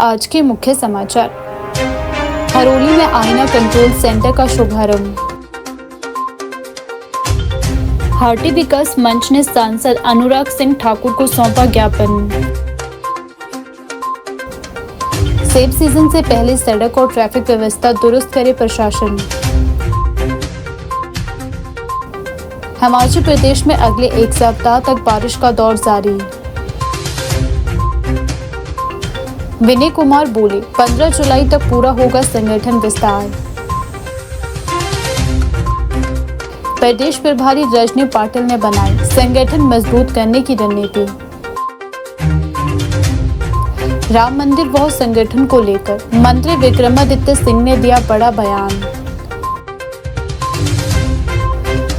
आज के मुख्य समाचार। हरोली में आईना कंट्रोल सेंटर का शुभारंभ। हाटी विकास मंच ने सांसद अनुराग सिंह ठाकुर को सौंपा ज्ञापन। सेब सीजन से पहले सड़क और ट्रैफिक व्यवस्था दुरुस्त करे प्रशासन। हिमाचल प्रदेश में अगले एक सप्ताह तक बारिश का दौर जारी। विनय कुमार बोले 15 जुलाई तक पूरा होगा संगठन विस्तार। प्रदेश प्रभारी रजनी पाटिल ने बनाई संगठन मजबूत करने की रणनीति। राम मंदिर व संगठन को लेकर मंत्री विक्रमादित्य सिंह ने दिया बड़ा बयान।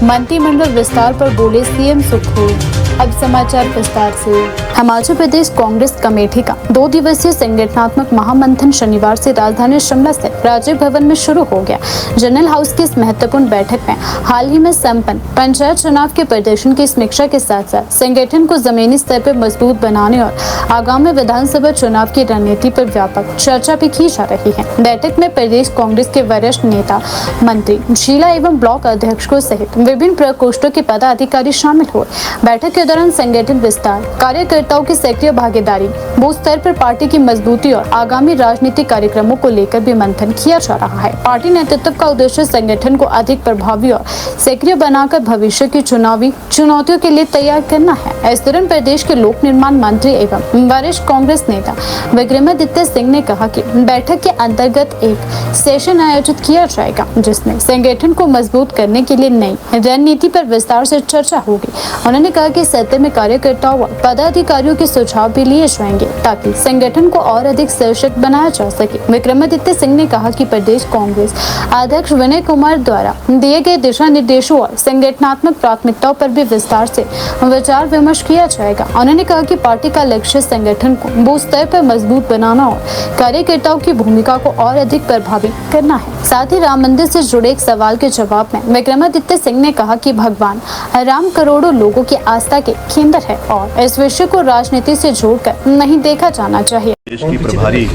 मंत्रिमंडल विस्तार पर बोले सीएम सुखू। अब समाचार विस्तार से। हिमाचल प्रदेश कांग्रेस कमेटी का 2 दिवसीय संगठनात्मक महामंथन शनिवार से राजधानी शिमला स्थित राजीव भवन में शुरू हो गया। जनरल हाउस की इस महत्वपूर्ण बैठक में हाल ही में संपन्न पंचायत चुनाव के प्रदर्शन की समीक्षा के साथ साथ संगठन को जमीनी स्तर पर मजबूत बनाने और आगामी विधानसभा चुनाव की रणनीति पर व्यापक चर्चा भी की जा रही है। बैठक में प्रदेश कांग्रेस के वरिष्ठ नेता, मंत्री, जिला एवं ब्लॉक अध्यक्षों सहित विभिन्न प्रकोष्ठों के पदाधिकारी शामिल हुए। बैठक के दौरान संगठन विस्तार, कार्यकर्ताओं की सक्रिय भागीदारी, बूथ स्तर पर पार्टी की मजबूती और आगामी राजनीतिक कार्यक्रमों को लेकर भी मंथन किया जा रहा है। पार्टी नेतृत्व का उद्देश्य संगठन को अधिक प्रभावी और सक्रिय बनाकर भविष्य की चुनावी चुनौतियों के लिए तैयार करना है। इस दौरान प्रदेश के लोक निर्माण मंत्री एवं वरिष्ठ कांग्रेस नेता विक्रमादित्य सिंह ने कहा कि बैठक के अंतर्गत एक सेशन आयोजित किया जाएगा जिसमें संगठन को मजबूत करने के लिए नई रणनीति पर विस्तार से चर्चा होगी। उन्होंने कहा कि सत्र में कार्यकर्ताओं व पदाधिकारियों के सुझाव भी लिए जाएंगे ताकि संगठन को और अधिक सशक्त बनाया जा सके। विक्रमादित्य सिंह ने कहा कि प्रदेश कांग्रेस अध्यक्ष विनय कुमार द्वारा दिए गए दिशा निर्देशों और संगठनात्मक प्राथमिकताओं पर भी विस्तार से विचार विमर्श किया जाएगा। उन्होंने कहा कि पार्टी का लक्ष्य संगठन को बूथ स्तर पर मजबूत बनाना और कार्यकर्ताओं की भूमिका को और अधिक प्रभावी करना है। साथ ही राम मंदिर से जुड़े एक सवाल के जवाब में विक्रमादित्य सिंह ने कहा कि भगवान राम करोड़ों लोगों की आस्था के केंद्र है और इस विषय को राजनीति से जोड़कर नहीं देखा जाना चाहिए। देश की प्रभारी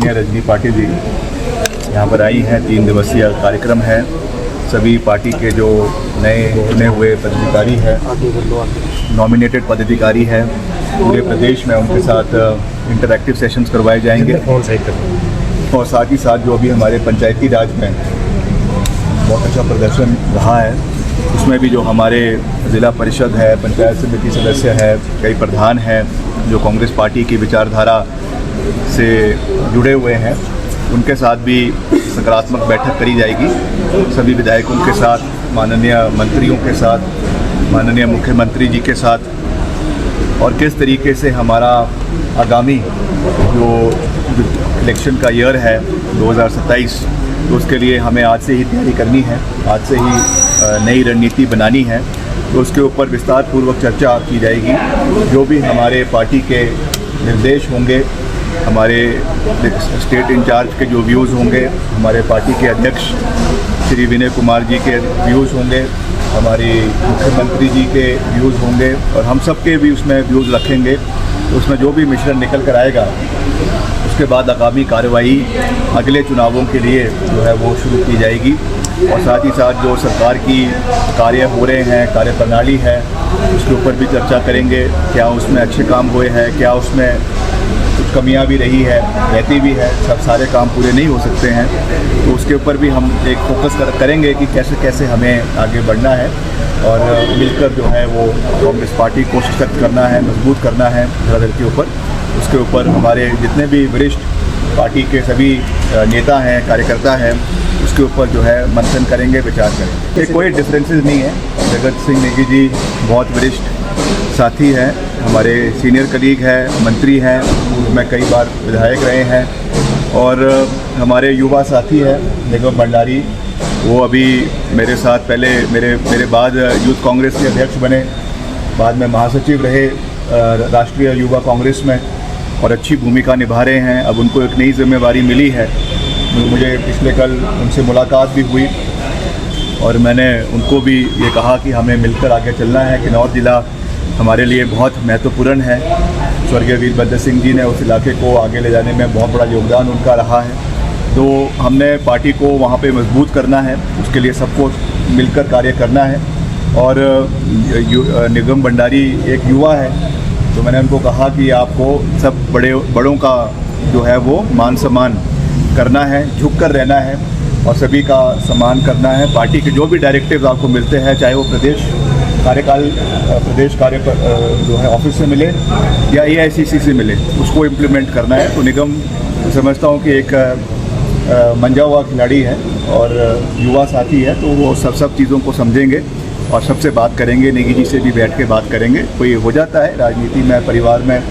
रजनी पाटिल जी यहाँ पर आई हैं। 3 दिवसीय कार्यक्रम है। सभी पार्टी के जो नए चुने हुए पदाधिकारी हैं, नॉमिनेटेड पदाधिकारी हैं, पूरे प्रदेश में उनके साथ इंटरैक्टिव सेशंस करवाए जाएंगे और साथ ही साथ जो अभी हमारे पंचायती राज में बहुत अच्छा प्रदर्शन रहा है उसमें भी जो हमारे ज़िला परिषद है, पंचायत समिति सदस्य है, कई प्रधान हैं जो कांग्रेस पार्टी की विचारधारा से जुड़े हुए हैं, उनके साथ भी सकारात्मक बैठक करी जाएगी। सभी विधायकों के साथ, माननीय मंत्रियों के साथ, माननीय मुख्यमंत्री जी के साथ, और किस तरीके से हमारा आगामी जो इलेक्शन का ईयर है 2027, तो उसके लिए हमें आज से ही तैयारी करनी है, आज से ही नई रणनीति बनानी है। तो उसके ऊपर विस्तार पूर्वक चर्चा की जाएगी। जो भी हमारे पार्टी के निर्देश होंगे, हमारे स्टेट इंचार्ज के जो व्यूज़ होंगे, हमारे पार्टी के अध्यक्ष श्री विनय कुमार जी के व्यूज़ होंगे, हमारी मुख्यमंत्री जी के व्यूज़ होंगे और हम सब के भी उसमें व्यूज़ रखेंगे। तो उसमें जो भी मिश्रण निकल कर आएगा उसके बाद आगामी कार्रवाई अगले चुनावों के लिए जो है वो शुरू की जाएगी। और साथ ही साथ जो सरकार की कार्य हो रहे हैं, कार्यप्रणाली है, उसके ऊपर भी चर्चा करेंगे। क्या उसमें अच्छे काम हुए हैं, क्या उसमें कुछ कमियां भी रही है, रहती भी है, सब सारे काम पूरे नहीं हो सकते हैं। तो उसके ऊपर भी हम एक फोकस करेंगे कि कैसे कैसे हमें आगे बढ़ना है और मिलकर जो है वो कांग्रेस पार्टी को सशक्त करना है, मजबूत करना है धरातल के ऊपर। उसके ऊपर हमारे जितने भी वरिष्ठ पार्टी के सभी नेता हैं, कार्यकर्ता हैं, उसके ऊपर जो है मंथन करेंगे, विचार करेंगे। ये कोई डिफरेंसेस नहीं है। जगत सिंह नेगी जी बहुत वरिष्ठ साथी हैं, हमारे सीनियर कलीग हैं, मंत्री हैं, उसमें कई बार विधायक रहे हैं। और हमारे युवा साथी हैं निगम भंडारी, वो अभी मेरे साथ पहले मेरे बाद यूथ कांग्रेस के अध्यक्ष बने, बाद में महासचिव रहे राष्ट्रीय युवा कांग्रेस में और अच्छी भूमिका निभा रहे हैं। अब उनको एक नई जिम्मेवारी मिली है। मुझे पिछले कल उनसे मुलाकात भी हुई और मैंने उनको भी ये कहा कि हमें मिलकर आगे चलना है। किन्नौर ज़िला हमारे लिए बहुत महत्वपूर्ण है स्वर्गीय वीरभद्र सिंह जी ने उस इलाके को आगे ले जाने में बहुत बड़ा योगदान उनका रहा है। तो हमने पार्टी को वहाँ पे मजबूत करना है, उसके लिए सबको मिलकर कार्य करना है। और निगम भंडारी एक युवा है, तो मैंने उनको कहा कि आपको सब बड़ों का जो है वो मान सम्मान करना है, झुक कर रहना है और सभी का सम्मान करना है। पार्टी के जो भी डायरेक्टिव्स आपको मिलते हैं, चाहे वो प्रदेश कार्य जो है ऑफिस से मिले या AICC से मिले, उसको इम्प्लीमेंट करना है। तो निगम समझता हूँ कि एक मंजा हुआ खिलाड़ी है और युवा साथी है, तो वो सब चीज़ों को समझेंगे और सबसे बात करेंगे। नेगी जी से भी बैठ के बात करेंगे। कोई हो जाता है राजनीति में, परिवार में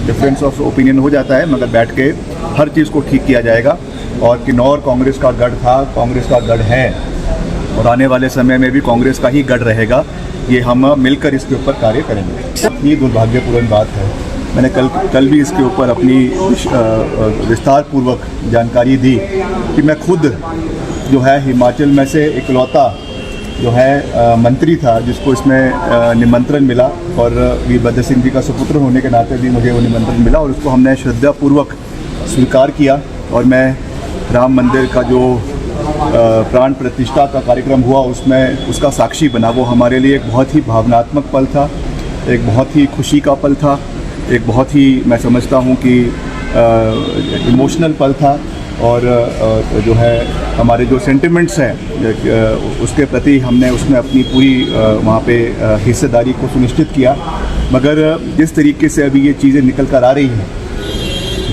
डिफरेंस ऑफ ओपिनियन हो जाता है, मगर बैठ के हर चीज़ को ठीक किया जाएगा। और किन्नौर कांग्रेस का गढ़ था, कांग्रेस का गढ़ है और आने वाले समय में भी कांग्रेस का ही गढ़ रहेगा। ये हम मिलकर इसके ऊपर कार्य करेंगे। ये दुर्भाग्यपूर्ण बात है। मैंने कल भी इसके ऊपर अपनी विस्तार पूर्वक जानकारी दी कि मैं खुद जो है हिमाचल में से इकलौता जो है मंत्री था जिसको इसमें निमंत्रण मिला, और वीरभद्र सिंह जी का सुपुत्र होने के नाते भी मुझे वो निमंत्रण मिला और उसको हमने श्रद्धापूर्वक स्वीकार किया। और मैं राम मंदिर का जो प्राण प्रतिष्ठा का कार्यक्रम हुआ उसमें उसका साक्षी बना। वो हमारे लिए एक बहुत ही भावनात्मक पल था, एक बहुत ही खुशी का पल था, एक बहुत ही मैं समझता हूँ कि इमोशनल पल था। और जो है हमारे जो सेंटिमेंट्स हैं उसके प्रति हमने उसमें अपनी पूरी वहाँ पे हिस्सेदारी को सुनिश्चित किया। मगर जिस तरीके से अभी ये चीज़ें निकल कर आ रही हैं,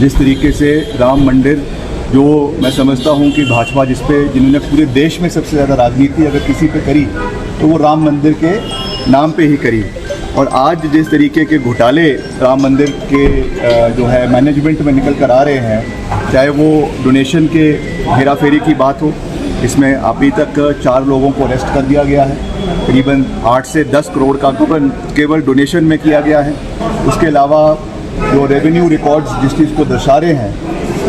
जिस तरीके से राम मंदिर जो मैं समझता हूँ कि भाजपा जिन्होंने पूरे देश में सबसे ज़्यादा राजनीति अगर किसी पे करी तो वो राम मंदिर के नाम पे ही करी। और आज जिस तरीके के घोटाले राम मंदिर के जो है मैनेजमेंट में निकल कर आ रहे हैं, चाहे वो डोनेशन के हेराफेरी की बात हो, इसमें अभी तक 4 लोगों को अरेस्ट कर दिया गया है। करीबन 8 से 10 करोड़ का केवल डोनेशन में किया गया है। उसके अलावा जो रेवेन्यू रिकॉर्ड्स जिस चीज़ को दर्शा रहे हैं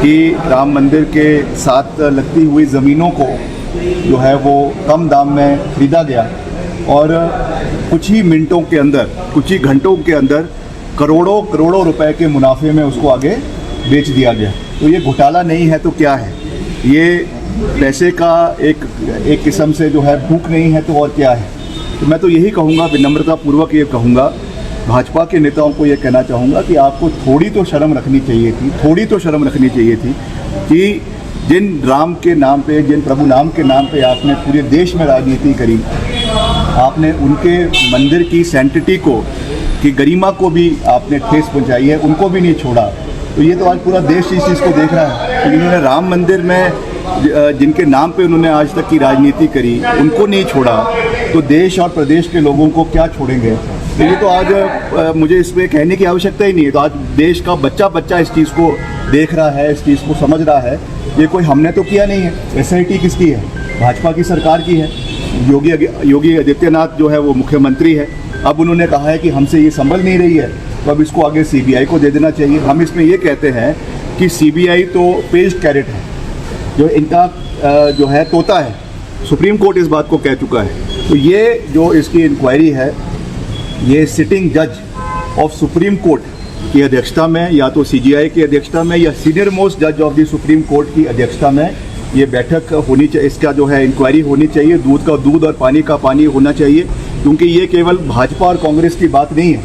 कि राम मंदिर के साथ लगती हुई ज़मीनों को जो है वो कम दाम में खरीदा गया और कुछ ही मिनटों के अंदर, कुछ ही घंटों के अंदर करोड़ों रुपए के मुनाफे में उसको आगे बेच दिया गया। तो ये घोटाला नहीं है तो क्या है? ये पैसे का एक किस्म से जो है भूख नहीं है तो और क्या है? तो मैं तो यही कहूँगा, विनम्रतापूर्वक ये कहूँगा, भाजपा के नेताओं को ये कहना चाहूँगा कि आपको थोड़ी तो शर्म रखनी चाहिए थी कि जिन राम के नाम पे, जिन प्रभु नाम के नाम पे आपने पूरे देश में राजनीति करी, आपने उनके मंदिर की सैंक्टिटी को, की गरिमा को भी आपने ठेस पहुंचाई है, उनको भी नहीं छोड़ा। तो ये तो आज पूरा देश इस चीज़ को देख रहा है कि इन्होंने राम मंदिर में जिनके नाम पे उन्होंने आज तक की राजनीति करी, उनको नहीं छोड़ा, तो देश और प्रदेश के लोगों को क्या छोड़ेंगे? तो ये तो आज मुझे इसमें कहने की आवश्यकता ही नहीं है। तो आज देश का बच्चा इस चीज़ को देख रहा है, इस चीज़ को समझ रहा है। ये कोई हमने तो किया नहीं है। SIT किसकी है? भाजपा की सरकार की है। योगी आदित्यनाथ जो है वो मुख्यमंत्री है। अब उन्होंने कहा है कि हमसे ये संभल नहीं रही है, तो अब इसको आगे CBI को दे देना चाहिए। हम इसमें ये कहते हैं कि CBI तो पेज्ड कैरेट है, जो इनका जो है तोता है। सुप्रीम कोर्ट इस बात को कह चुका है। तो ये जो इसकी इंक्वायरी है, ये सिटिंग जज ऑफ सुप्रीम कोर्ट की अध्यक्षता में, या तो CGI की अध्यक्षता में, या सीनियर मोस्ट जज ऑफ द सुप्रीम कोर्ट की अध्यक्षता में ये बैठक होनी चाहिए। इसका जो है इंक्वायरी होनी चाहिए। दूध का दूध और पानी का पानी होना चाहिए, क्योंकि ये केवल भाजपा और कांग्रेस की बात नहीं है,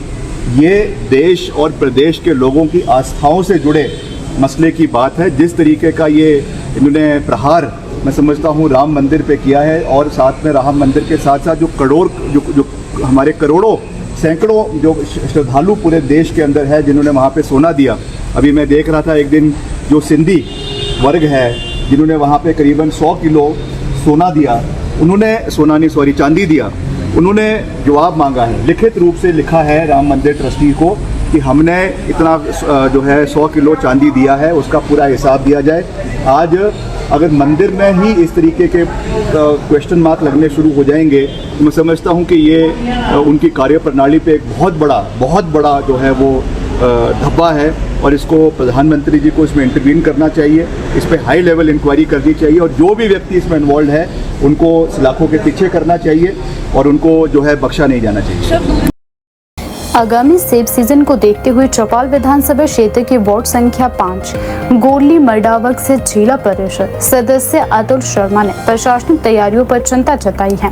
ये देश और प्रदेश के लोगों की आस्थाओं से जुड़े मसले की बात है। जिस तरीके का ये इन्होंने प्रहार मैं समझता हूँ राम मंदिर पे किया है, और साथ में राम मंदिर के साथ साथ जो हमारे करोड़ों सैकड़ों जो श्रद्धालु पूरे देश के अंदर है जिन्होंने वहाँ पे सोना दिया। अभी मैं देख रहा था एक दिन, जो सिंधी वर्ग है जिन्होंने वहाँ पे करीबन 100 किलो सोना दिया, चांदी दिया, उन्होंने जवाब मांगा है, लिखित रूप से लिखा है राम मंदिर ट्रस्टी को कि हमने इतना जो है 100 किलो चांदी दिया है, उसका पूरा हिसाब दिया जाए। आज अगर मंदिर में ही इस तरीके के क्वेश्चन मार्क लगने शुरू हो जाएंगे, तो मैं समझता हूँ कि ये उनकी कार्यप्रणाली पे एक बहुत बड़ा जो है वो धब्बा है, और इसको प्रधानमंत्री जी को इसमें इंटरवीन करना चाहिए। इस पर हाई लेवल इंक्वायरी करनी चाहिए, और जो भी व्यक्ति इसमें इन्वॉल्व है उनको सलाखों के पीछे करना चाहिए, और उनको जो है बख्शा नहीं जाना चाहिए। आगामी सेब सीजन को देखते हुए चौपाल विधानसभा क्षेत्र के वार्ड संख्या 5 गोरली मर्डावक से जिला परिषद सदस्य अतुल शर्मा ने प्रशासनिक तैयारियों पर चिंता जताई है।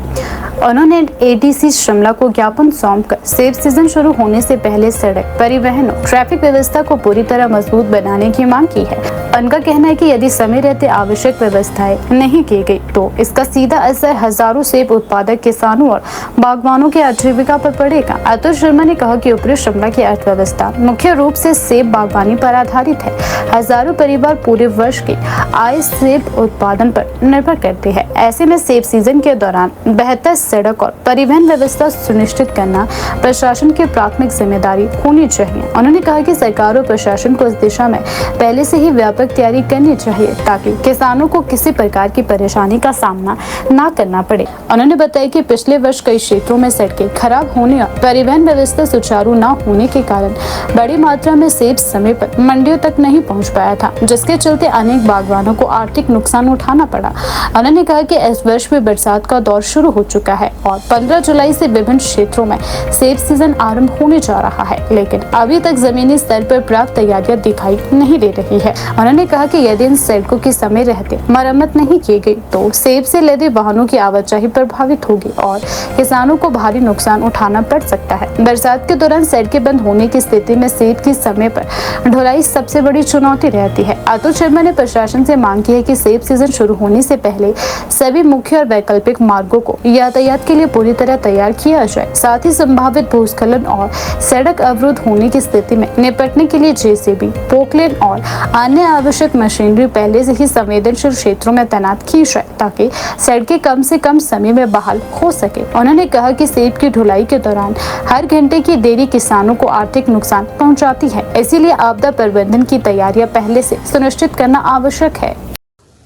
उन्होंने एडीसी शिमला को ज्ञापन सौंपकर सेब सीजन शुरू होने से पहले सड़क, परिवहन और ट्रैफिक व्यवस्था को पूरी तरह मजबूत बनाने की मांग की है। उनका कहना है कि यदि समय रहते आवश्यक व्यवस्थाएं नहीं की गई तो इसका सीधा असर हजारों सेब उत्पादक किसानों और बागवानों की आजीविका पर पड़ेगा। अतुल शर्मा ने कहा कि ऊपरी शिमला की अर्थव्यवस्था मुख्य रूप से सेब बागवानी पर आधारित है। हजारों परिवार पूरे वर्ष की आय सेब उत्पादन पर निर्भर करते हैं। ऐसे में सेब सीजन के दौरान बेहतर सड़क और परिवहन व्यवस्था सुनिश्चित करना प्रशासन की प्राथमिक जिम्मेदारी होनी चाहिए। उन्होंने कहा कि सरकार और प्रशासन को इस दिशा में पहले से ही व्यापक तैयारी करनी चाहिए ताकि किसानों को किसी प्रकार की परेशानी का सामना न करना पड़े। उन्होंने बताया कि पिछले वर्ष कई क्षेत्रों में सड़कें खराब होने और परिवहन व्यवस्था सुचारू न होने के कारण बड़ी मात्रा में सेब समय पर मंडियों तक नहीं पहुंच पाया था, जिसके चलते अनेक बागवानों को आर्थिक नुकसान उठाना पड़ा। उन्होंने कहा कि इस वर्ष भी बरसात का दौर शुरू हो चुका है और 15 जुलाई से विभिन्न क्षेत्रों में सेब सीजन आरंभ होने जा रहा है, लेकिन अभी तक जमीनी स्तर पर पर्याप्त तैयारियां दिखाई नहीं दे रही है। उन्होंने कहा कि यदि इन सड़कों की समय रहते मरम्मत नहीं की गई तो सेब से लदे वाहनों की आवाजाही प्रभावित होगी और किसानों को भारी नुकसान उठाना पड़ सकता है। बरसात के दौरान सड़कें बंद होने की स्थिति में सेब की समय पर ढुलाई सबसे बड़ी चुनौती रहती है। अतुल शर्मा ने प्रशासन से मांग की है कि सेब सीजन शुरू होने से पहले सभी मुख्य और वैकल्पिक मार्गों को यातायात के लिए पूरी तरह तैयार किया जाए। साथ ही संभावित भूस्खलन और सड़क अवरुद्ध होने की स्थिति में निपटने के लिए जेसीबी, पोकलेन और अन्य आवश्यक मशीनरी पहले से ही संवेदनशील क्षेत्रों में तैनात की जाए ताकि सड़कें कम से कम समय में बहाल हो सके। उन्होंने कहा कि सेब की ढुलाई के दौरान हर घंटे की देरी किसानों को आर्थिक नुकसान पहुंचाती है, इसीलिए आपदा प्रबंधन की तैयारियां पहले से सुनिश्चित करना आवश्यक है।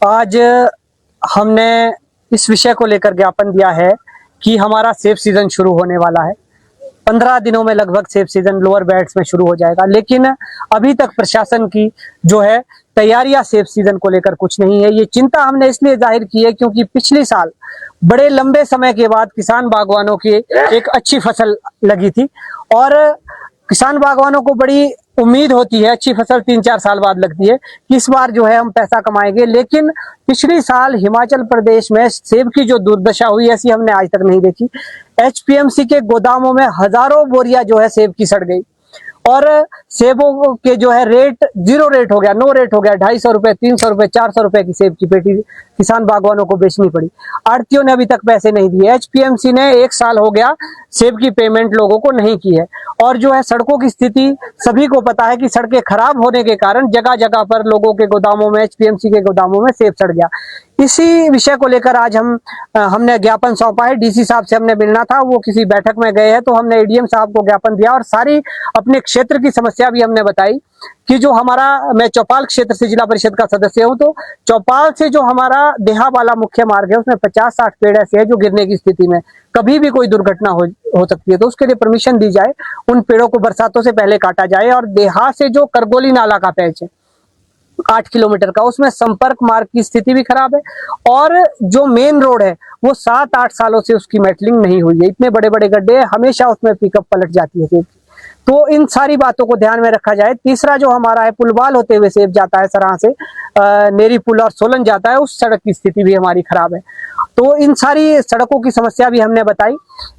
आज हमने इस विषय को लेकर ज्ञापन दिया है कि हमारा सेब सीजन शुरू होने वाला है। 15 दिनों में लगभग सेब सीजन लोअर बेल्ट्स में शुरू हो जाएगा, लेकिन अभी तक प्रशासन की जो है तैयारियां सेब सीजन को लेकर कुछ नहीं है। ये चिंता हमने इसलिए जाहिर की है क्योंकि पिछले साल बड़े लंबे समय के बाद किसान बागवानों की एक अच्छी फसल लगी थी और किसान बागवानों को बड़ी उम्मीद होती है, अच्छी फसल 3-4 साल बाद लगती है कि इस बार जो है हम पैसा कमाएंगे। लेकिन पिछले साल हिमाचल प्रदेश में सेब की जो दुर्दशा हुई ऐसी हमने आज तक नहीं देखी। एचपीएमसी के गोदामों में हजारों बोरियां जो है सेब की सड़ गई और सेबों के जो है रेट जीरो रेट हो गया, नो रेट हो गया। 250 रुपए, 300 रुपए, 400 रुपए की सेब की पेटी किसान बागवानों को बेचनी पड़ी। आड़तियों ने अभी तक पैसे नहीं दिए। एचपीएमसी ने 1 साल हो गया सेब की पेमेंट लोगों को नहीं की है। और जो है सड़कों की स्थिति सभी को पता है कि सड़कें खराब होने के कारण जगह जगह पर लोगों के गोदामों में, एचपीएमसी के गोदामों में सेब सड़ गया। इसी विषय को लेकर आज हमने ज्ञापन सौंपा है। डीसी साहब से हमने मिलना था, वो किसी बैठक में गए हैं, तो हमने एडीएम साहब को ज्ञापन दिया और सारी अपने क्षेत्र की समस्या भी हमने बताई कि जो हमारा, मैं चौपाल क्षेत्र से जिला परिषद का सदस्य हूं, तो चौपाल से जो हमारा देहा वाला मुख्य मार्ग है उसमें 50-60 पेड़ ऐसे हैं जो गिरने की स्थिति में, कभी भी कोई दुर्घटना हो सकती है, तो उसके लिए परमिशन दी जाए। उन पेड़ों को बरसातों से पहले काटा जाए। और देहा से जो करगोली नाला का पैच है 8 किलोमीटर का, उसमें संपर्क मार्ग की स्थिति भी खराब है और जो मेन रोड है वो 7-8 सालों से उसकी मेटलिंग नहीं हुई है। इतने बड़े बड़े गड्ढे, हमेशा उसमें पिकअप पलट जाती है सेब की। तो इन सारी बातों को ध्यान में रखा जाए। तीसरा जो हमारा है, पुलवाल होते हुए सेब जाता है सराह से, नेरी पुल और सोलन जाता है, उस सड़क की स्थिति भी हमारी खराब है। तो इन सारी सड़कों की समस्या भी हमने बताई।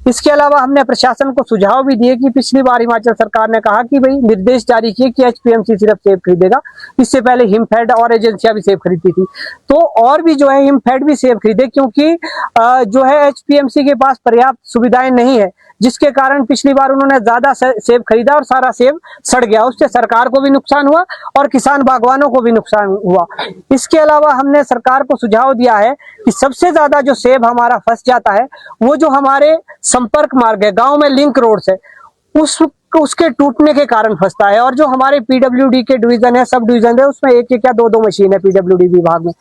इसके अलावा हमने प्रशासन को सुझाव भी दिए कि पिछली बार हिमाचल सरकार ने कहा कि भाई निर्देश जारी किए कि एचपीएमसी सिर्फ सेब खरीदेगा। इससे पहले हिमफेड और एजेंसियां भी सेब खरीदती थी, तो और भी जो है हिमफेड भी सेब खरीदे, क्योंकि जो है एचपीएमसी के पास पर्याप्त सुविधाएं नहीं है, जिसके कारण पिछली बार उन्होंने ज्यादा सेब खरीदा और सारा सेब सड़ गया। उससे सरकार को भी नुकसान हुआ और किसान बागवानों को भी नुकसान हुआ। इसके अलावा हमने सरकार को सुझाव दिया है कि सबसे ज्यादा जो सेब हमारा फंस जाता है वो जो हमारे संपर्क मार्ग है, गांव में लिंक रोड से, उसके टूटने के कारण फंसता है। और जो हमारे पीडब्ल्यूडी के डिवीजन है, सब डिवीजन है, उसमें 1-1 या 2-2 मशीन है पीडब्ल्यूडी विभाग में,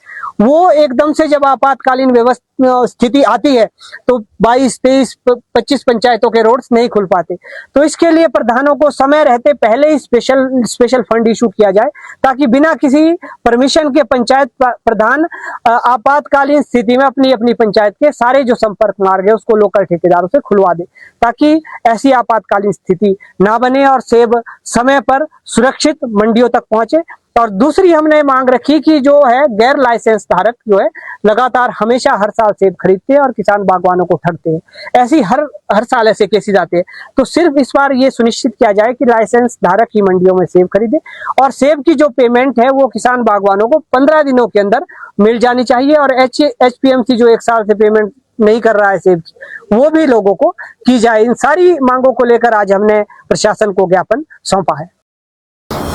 वो एकदम से जब आपातकालीन स्थिति आती है तो 22, 23, 25 पंचायतों के रोड्स नहीं खुल पाते। तो इसके लिए प्रधानों को समय रहते पहले ही स्पेशल फंड इशू किया जाए, ताकि बिना किसी परमिशन के पंचायत प्रधान आपातकालीन स्थिति में अपनी अपनी पंचायत के सारे जो संपर्क मार्ग है उसको लोकल ठेकेदारों से खुलवा दे, ताकि ऐसी आपातकालीन स्थिति ना बने और सेब समय पर सुरक्षित मंडियों तक पहुंचे। और दूसरी हमने मांग रखी कि जो है गैर लाइसेंस धारक जो है लगातार हमेशा हर साल सेब खरीदते हैं और किसान बागवानों को ठगते हैं, ऐसी हर साल ऐसे केसेस आते हैं। तो सिर्फ इस बार ये सुनिश्चित किया जाए कि लाइसेंस धारक ही मंडियों में सेब खरीदे, और सेब की जो पेमेंट है वो किसान बागवानों को 15 दिनों के अंदर मिल जानी चाहिए। और HPMC जो 1 साल से पेमेंट नहीं कर रहा है सेब की, वो भी लोगों को की जाए। इन सारी मांगों को लेकर आज हमने प्रशासन को ज्ञापन सौंपा है।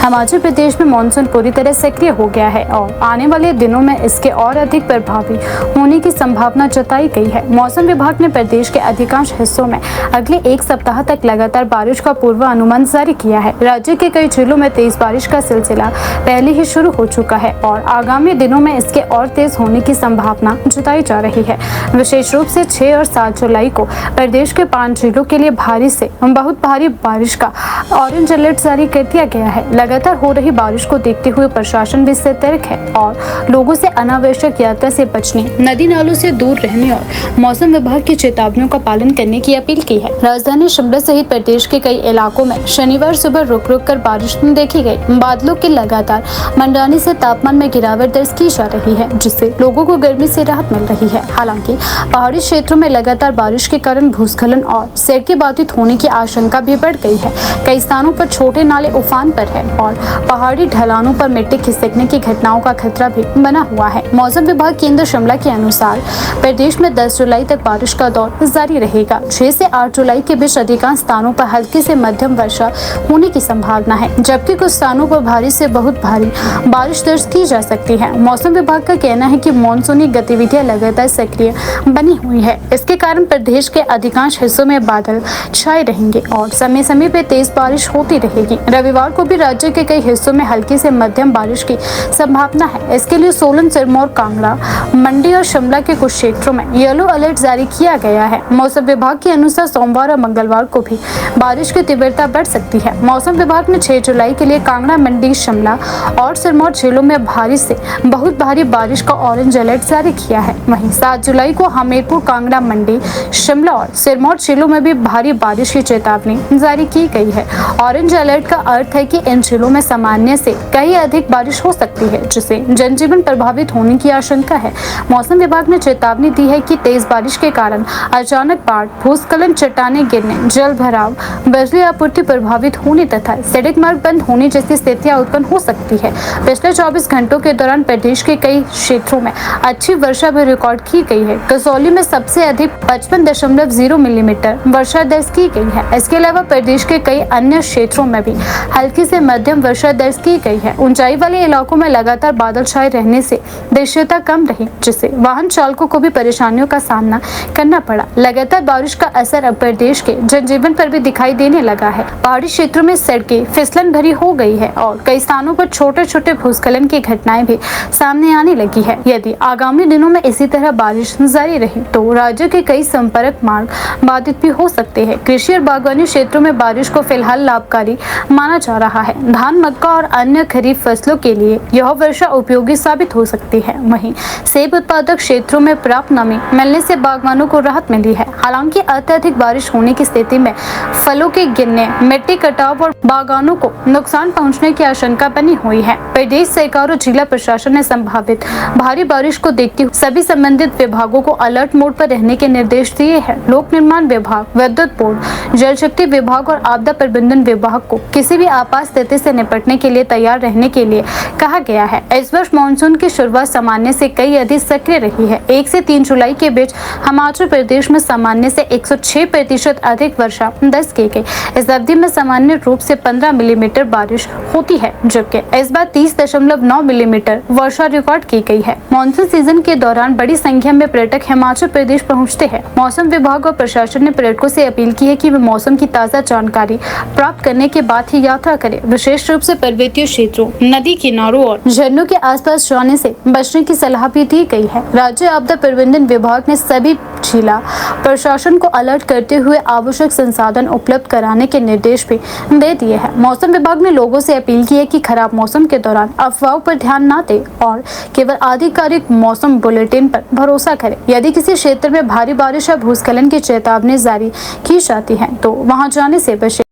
हिमाचल प्रदेश में मानसून पूरी तरह सक्रिय हो गया है और आने वाले दिनों में इसके और अधिक प्रभावी होने की संभावना जताई गई है। मौसम विभाग ने प्रदेश के अधिकांश हिस्सों में अगले 1 सप्ताह तक लगातार बारिश का पूर्वानुमान जारी किया है। राज्य के कई जिलों में तेज बारिश का सिलसिला पहले ही शुरू हो चुका है और आगामी दिनों में इसके और तेज होने की संभावना जताई जा रही है। विशेष रूप से 6 और 7 जुलाई को प्रदेश के 5 जिलों के लिए भारी से बहुत भारी बारिश का ऑरेंज अलर्ट जारी कर दिया गया है। लगातार हो रही बारिश को देखते हुए प्रशासन भी सतर्क है और लोगों से अनावश्यक यात्रा से बचने, नदी नालों से दूर रहने और मौसम विभाग की चेतावनियों का पालन करने की अपील की है। राजधानी शिमला सहित प्रदेश के कई इलाकों में शनिवार सुबह रुक रुक कर बारिश देखी गई। बादलों के लगातार मंडराने से तापमान में गिरावट दर्ज की जा रही है, जिससे लोगों को गर्मी से राहत मिल रही है। हालांकि पहाड़ी क्षेत्रों में लगातार बारिश के कारण भूस्खलन और सड़कें बाधित होने की आशंका भी बढ़ गई है। कई स्थानों पर छोटे नाले उफान पर है और पहाड़ी ढलानों पर मिट्टी खिसकने की घटनाओं का खतरा भी बना हुआ है। मौसम विभाग केंद्र शिमला के अनुसार प्रदेश में 10 जुलाई तक बारिश का दौर जारी रहेगा। 6 से 8 जुलाई के बीच अधिकांश स्थानों पर हल्की से मध्यम वर्षा होने की संभावना है, जबकि कुछ स्थानों पर भारी से बहुत भारी बारिश दर्ज की जा सकती है। मौसम विभाग का कहना है कि मानसूनी गतिविधियां लगातार सक्रिय बनी हुई है। इसके कारण प्रदेश के अधिकांश हिस्सों में बादल छाए रहेंगे और समय समय पर तेज बारिश होती रहेगी। रविवार को भी राज्य के कई हिस्सों में हल्की से मध्यम बारिश की संभावना है। इसके लिए सोलन, सिरमौर, कांगड़ा, मंडी और शिमला के कुछ क्षेत्रों में येलो अलर्ट जारी किया गया है। मौसम विभाग के अनुसार सोमवार और मंगलवार को भी बारिश की तीव्रता बढ़ सकती है। मौसम विभाग ने 6 जुलाई के लिए कांगड़ा, मंडी, शिमला और सिरमौर जिलों में भारी से बहुत भारी बारिश का ऑरेंज अलर्ट जारी किया है। वहीं 7 जुलाई को हमीरपुर, कांगड़ा, मंडी, शिमला और सिरमौर जिलों में भी भारी बारिश की चेतावनी जारी की गई है। ऑरेंज अलर्ट का अर्थ है कि इन जिलों में सामान्य से कहीं अधिक बारिश हो सकती है, जिससे जनजीवन प्रभावित होने की आशंका है। मौसम विभाग ने चेतावनी दी है कि तेज बारिश के कारण अचानक बाढ़, भूस्खलन, चट्टानें गिरने, जल भराव, बिजली आपूर्ति प्रभावित होने तथा सड़क मार्ग बंद होने जैसी स्थितियां उत्पन्न हो सकती है। पिछले 24 घंटों के दौरान प्रदेश के कई क्षेत्रों में अच्छी वर्षा भी रिकॉर्ड की गई है। कसौली में सबसे अधिक 55.0 मिलीमीटर वर्षा दर्ज की गई है। इसके अलावा प्रदेश के कई अन्य क्षेत्रों में भी हल्की से मध्यम वर्षा दर्ज की गई है। ऊंचाई वाले इलाकों में लगातार बादल छाए रहने से दृश्यता कम रही, जिससे वाहन चालकों को भी परेशानियों का सामना करना पड़ा। लगातार बारिश का असर अब प्रदेश के जनजीवन पर भी दिखाई देने लगा है। पहाड़ी क्षेत्रों में सड़कें फिसलन भरी हो गई है और कई स्थानों पर छोटे छोटे भूस्खलन की घटनाएं भी सामने आने लगी है। यदि आगामी दिनों में इसी तरह बारिश जारी रही तो राज्य के कई संपर्क मार्ग बाधित भी हो सकते हैं। कृषि और बागवानी क्षेत्रों में बारिश को फिलहाल लाभकारी माना जा रहा है। धान, मक्का और अन्य खरीफ फसलों के लिए यह वर्षा उपयोगी साबित हो सकती है। वहीं सेब उत्पादक क्षेत्रों में पर्याप्त नमी मिलने से बागवानों को राहत मिली है। हालांकि अत्यधिक बारिश होने की स्थिति में फलों के गिरने, मिट्टी कटाव और बागानों को नुकसान पहुंचने की आशंका बनी हुई है। प्रदेश सरकार और जिला प्रशासन ने संभावित भारी बारिश को देखते हुए सभी संबंधित विभागों को अलर्ट मोड पर रहने के निर्देश दिए हैं। लोक निर्माण विभाग, विद्युत बोर्ड, जल शक्ति विभाग और आपदा प्रबंधन विभाग को किसी भी आपात स्थिति से निपटने के लिए तैयार रहने के लिए कहा गया है। इस वर्ष मानसून की शुरुआत सामान्य से कई अधिक सक्रिय रही है। 1 से 3 जुलाई के बीच हिमाचल प्रदेश में सामान्य से 106% अधिक वर्षा दर्ज की गई। इस अवधि में सामान्य रूप से 15 मिलीमीटर बारिश होती है, जबकि इस बार 30.9 मिलीमीटर वर्षा रिकॉर्ड की गई है। मानसून सीजन के दौरान बड़ी संख्या में पर्यटक हिमाचल प्रदेश पहुँचते हैं। मौसम विभाग और प्रशासन ने पर्यटकों से अपील की है कि वे मौसम की ताज़ा जानकारी प्राप्त करने के बाद ही यात्रा करें। विशेष रूप से पर्वतीय क्षेत्रों, नदी किनारों और झरनों के आसपास जाने से बचने की सलाह भी दी गई है। राज्य आपदा प्रबंधन विभाग ने सभी जिला प्रशासन को अलर्ट करते हुए आवश्यक संसाधन उपलब्ध कराने के निर्देश भी दे दिए हैं। मौसम विभाग ने लोगों से अपील की है कि खराब मौसम के दौरान अफवाहों पर ध्यान न दें और केवल आधिकारिक मौसम बुलेटिन पर भरोसा करें। यदि किसी क्षेत्र में भारी बारिश या भूस्खलन की चेतावनी जारी की जाती है तो वहां जाने से बचें।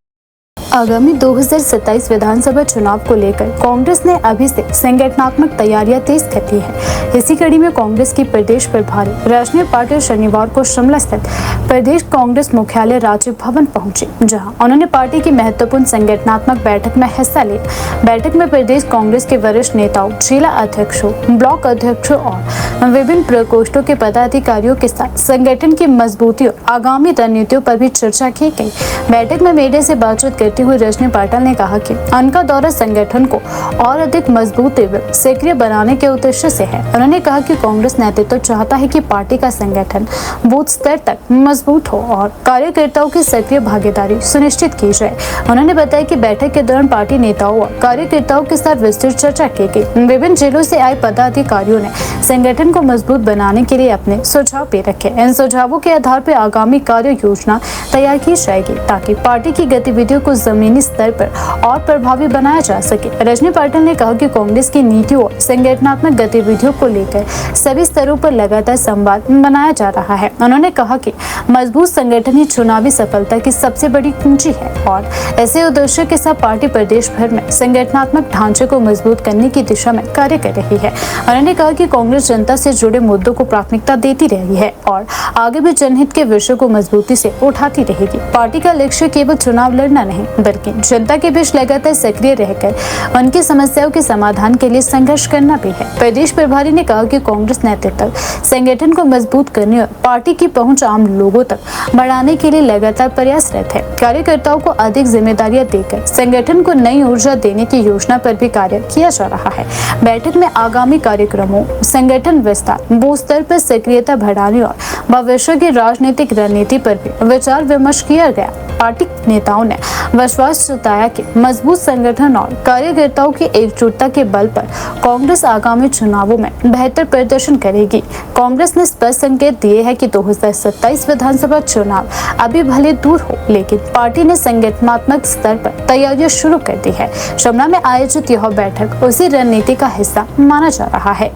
आगामी 2027 विधानसभा चुनाव को लेकर कांग्रेस ने अभी से संगठनात्मक तैयारियां तेज कर दी है। इसी कड़ी में कांग्रेस की प्रदेश प्रभारी रजनी पाटिल शनिवार को शिमला स्थित प्रदेश कांग्रेस मुख्यालय राजीव भवन पहुंचे, जहां उन्होंने पार्टी की महत्वपूर्ण संगठनात्मक बैठक में हिस्सा लिया। बैठक में प्रदेश कांग्रेस के वरिष्ठ नेताओं, जिला अध्यक्षों, ब्लॉक अध्यक्षों और विभिन्न प्रकोष्ठों के पदाधिकारियों के साथ संगठन की मजबूती और आगामी रणनीतियों पर भी चर्चा की गई। बैठक में मीडिया से बातचीत करते हुए रजनी पाटिल ने कहा कि उनका दौरा संगठन को और अधिक मजबूत एवं सक्रिय बनाने के उद्देश्य से है। उन्होंने कहा कि कांग्रेस नेतृत्व चाहता है कि पार्टी का संगठन बूथ स्तर तक मजबूत हो और कार्यकर्ताओं की सक्रिय भागीदारी सुनिश्चित की जाए। उन्होंने बताया कि बैठक के दौरान पार्टी नेताओं और कार्यकर्ताओं के साथ विस्तृत चर्चा की गई। विभिन्न जिलों से आए पदाधिकारियों ने संगठन को मजबूत बनाने के लिए अपने सुझाव भी रखे। इन सुझावों के आधार पर आगामी कार्य योजना तैयार की जाएगी ताकि पार्टी की गतिविधियों को जमीनी स्तर पर और प्रभावी बनाया जा सके। रजनी पाटिल ने कहा कि कांग्रेस की नीतियों और संगठनात्मक गतिविधियों को लेकर सभी स्तरों पर लगातार संवाद बनाया जा रहा है। उन्होंने कहा कि मजबूत संगठन ही चुनावी सफलता की सबसे बड़ी कुंजी है और ऐसे उद्देश्य के साथ पार्टी प्रदेश भर में संगठनात्मक ढांचे को मजबूत करने की दिशा में कार्य कर रही है। उन्होंने कहा कि कांग्रेस जनता से जुड़े मुद्दों को प्राथमिकता देती रही है और आगे भी जनहित के विषय को मजबूती से उठाती रहेगी। पार्टी का लक्ष्य केवल चुनाव लड़ना नहीं बल्कि जनता के बीच लगातार सक्रिय रहकर उनकी समस्याओं के समाधान के लिए संघर्ष करना भी है। प्रदेश प्रभारी ने कहा कि कांग्रेस नेतृत्व संगठन को मजबूत करने और पार्टी की पहुंच आम लोगों तक बढ़ाने के लिए लगातार प्रयासरत है। कार्यकर्ताओं को अधिक जिम्मेदारियां देकर संगठन को नई ऊर्जा देने की योजना पर भी कार्य किया जा रहा है। बैठक में आगामी कार्यक्रमों, संगठन विस्तार, बूथ स्तर पर सक्रियता बढ़ाने और भविष्य की राजनीतिक रणनीति पर भी विचार विमर्श किया गया। पार्टी नेताओं ने विश्वास जताया कि मजबूत संगठन और कार्यकर्ताओं की एकजुटता के बल पर कांग्रेस आगामी चुनावों में बेहतर प्रदर्शन करेगी। कांग्रेस ने स्पष्ट संकेत दिए हैं कि 2027 विधानसभा चुनाव अभी भले दूर हो, लेकिन पार्टी ने संगठनात्मक स्तर पर तैयारियां शुरू कर दी है। शिमला में आयोजित यह बैठक उसी रणनीति का हिस्सा माना जा रहा है।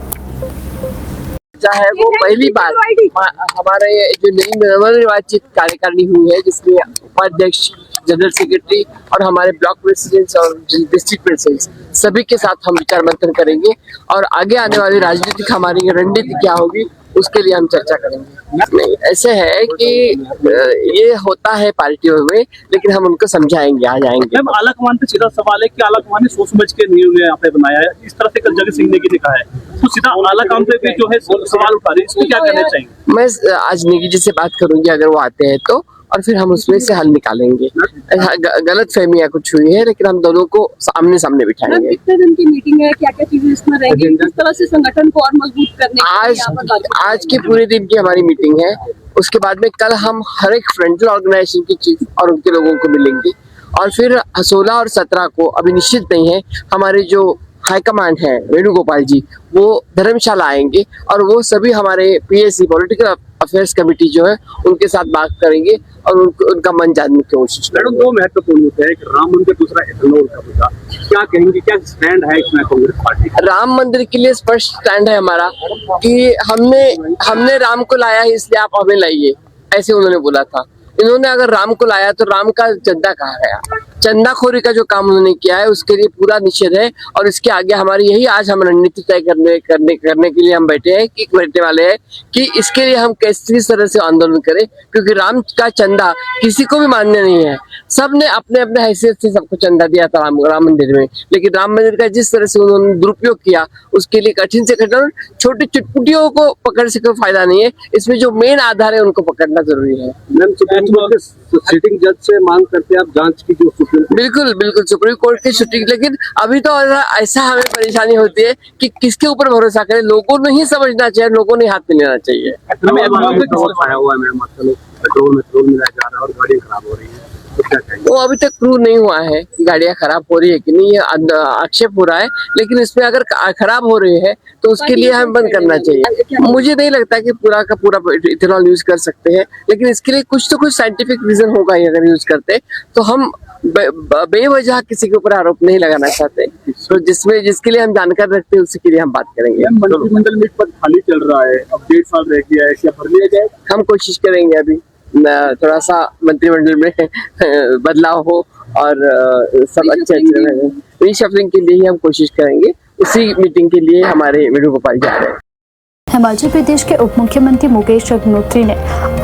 है वो पहली बार हमारे जो नई नवनिर्वाचित कार्यकारिणी हुई है, जिसमें उपाध्यक्ष, जनरल सेक्रेटरी और हमारे ब्लॉक प्रेसिडेंट्स और डिस्ट्रिक्ट प्रेसिडेंट्स सभी के साथ हम विचार मंथन करेंगे और आगे आने वाली राजनीतिक हमारी रणनीति क्या होगी उसके लिए हम चर्चा करेंगे। नहीं, ऐसे है कि ये होता है पार्टियों में, लेकिन हम उनको समझाएंगे, आ जाएंगे। आला कमान पे सीधा सवाल है कि आला कमान ने सोच समझ के निर्णय यहाँ पे बनाया है, इस तरह से कल जगह सिंह ने भी लिखा है, तो सीधा आला कमान पे भी जो है सवाल उठा रही है, इसको क्या कहना चाहिए? मैं आज नेगी जी से बात करूंगी अगर वो आते हैं तो, और फिर हम उसमें से हल निकालेंगे। गलत फहमियां कुछ हुई है, लेकिन हम दोनों को आमने सामने बिठाएंगे। कितने दिन की मीटिंग है, क्या क्या चीजें इसमें रहेंगी, किस तरह से संगठन को और मजबूत करने आज की पूरे दिन की हमारी मीटिंग है। उसके बाद में कल हम हर एक फ्रंटल ऑर्गेनाइजेशन की चीफ और उनके लोगों को मिलेंगे और फिर 16 और 17 को अभी निश्चित नहीं है, हमारे जो हाईकमांड है वेणुगोपाल जी वो धर्मशाला आएंगे और वो सभी हमारे पीएससी पॉलिटिकल अफेयर्स कमेटी जो है उनके साथ बात करेंगे और उनका मन जानने की कोशिश करेंगे। मैडम, दो महत्वपूर्ण मुद्दे हैं, एक राम मंदिर, दूसरा एथेनॉल का मुद्दा। क्या कहेंगे, क्या स्टैंड है इसमें कांग्रेस पार्टी? राम मंदिर के लिए स्पष्ट स्टैंड है हमारा कि हमने राम को लाया है, इसलिए आप हमें लाइए, ऐसे उन्होंने बोला था। इन्होंने अगर राम को लाया तो राम का चंदा कहाँ गया? चंदाखोरी का जो काम उन्होंने किया है उसके लिए पूरा निषेध है और इसके आगे हमारी यही आज हम रणनीति तय करने के लिए हम बैठे वाले हैं कि इसके लिए हम किस तरह से आंदोलन करें, क्योंकि राम का चंदा किसी को भी मान्य नहीं है। सबने अपने अपने हैसियत से सबको चंदा दिया था राम मंदिर में, लेकिन राम मंदिर का जिस तरह से उन्होंने दुरुपयोग किया उसके लिए कठिन से कठिन छोटी चुटपुटियों को पकड़ से कोई फायदा नहीं है। इसमें जो मेन आधार है उनको पकड़ना जरूरी है। सिटिंग जज से मांग करते हैं आप जांच की, जो बिल्कुल सुप्रीम कोर्ट की छुट्टी, लेकिन अभी तो ऐसा हमें परेशानी होती है कि किसके ऊपर भरोसा करें। लोगों ने ही समझना चाहिए, लोगों ने हाथ में लेना चाहिए। पेट्रोल मिलाया जा रहा है और गाड़ियां खराब हो रही है। वो अभी तक प्रूव नहीं हुआ है कि गाड़ियां खराब हो रही है कि नहीं, ये आक्षेप हो रहा है। लेकिन इसमें अगर खराब हो रही है तो उसके लिए हमें बंद करना चाहिए। मुझे नहीं लगता कि पूरा का पूरा इथेनॉल यूज कर सकते हैं, लेकिन इसके लिए कुछ तो कुछ साइंटिफिक रीजन होगा ही अगर यूज करते। तो हम बेवजह किसी के ऊपर आरोप नहीं लगाना चाहते, तो जिसके लिए हम जानकारी रखते हैं उसके लिए हम बात करेंगे। मंत्रिमंडल में एक पद खाली चल रहा है, अब 1.5 साल रह गया है, क्या भर लिया जाए? हम कोशिश करेंगे अभी थोड़ा सा मंत्रिमंडल में बदलाव हो और सब अच्छे रहे। रीशफलिंग के लिए ही हम कोशिश करेंगे। उसी मीटिंग के लिए हमारे वेणुगोपाल जा रहे हैं। हिमाचल प्रदेश के उप मुख्यमंत्री मुकेश अग्निहोत्री ने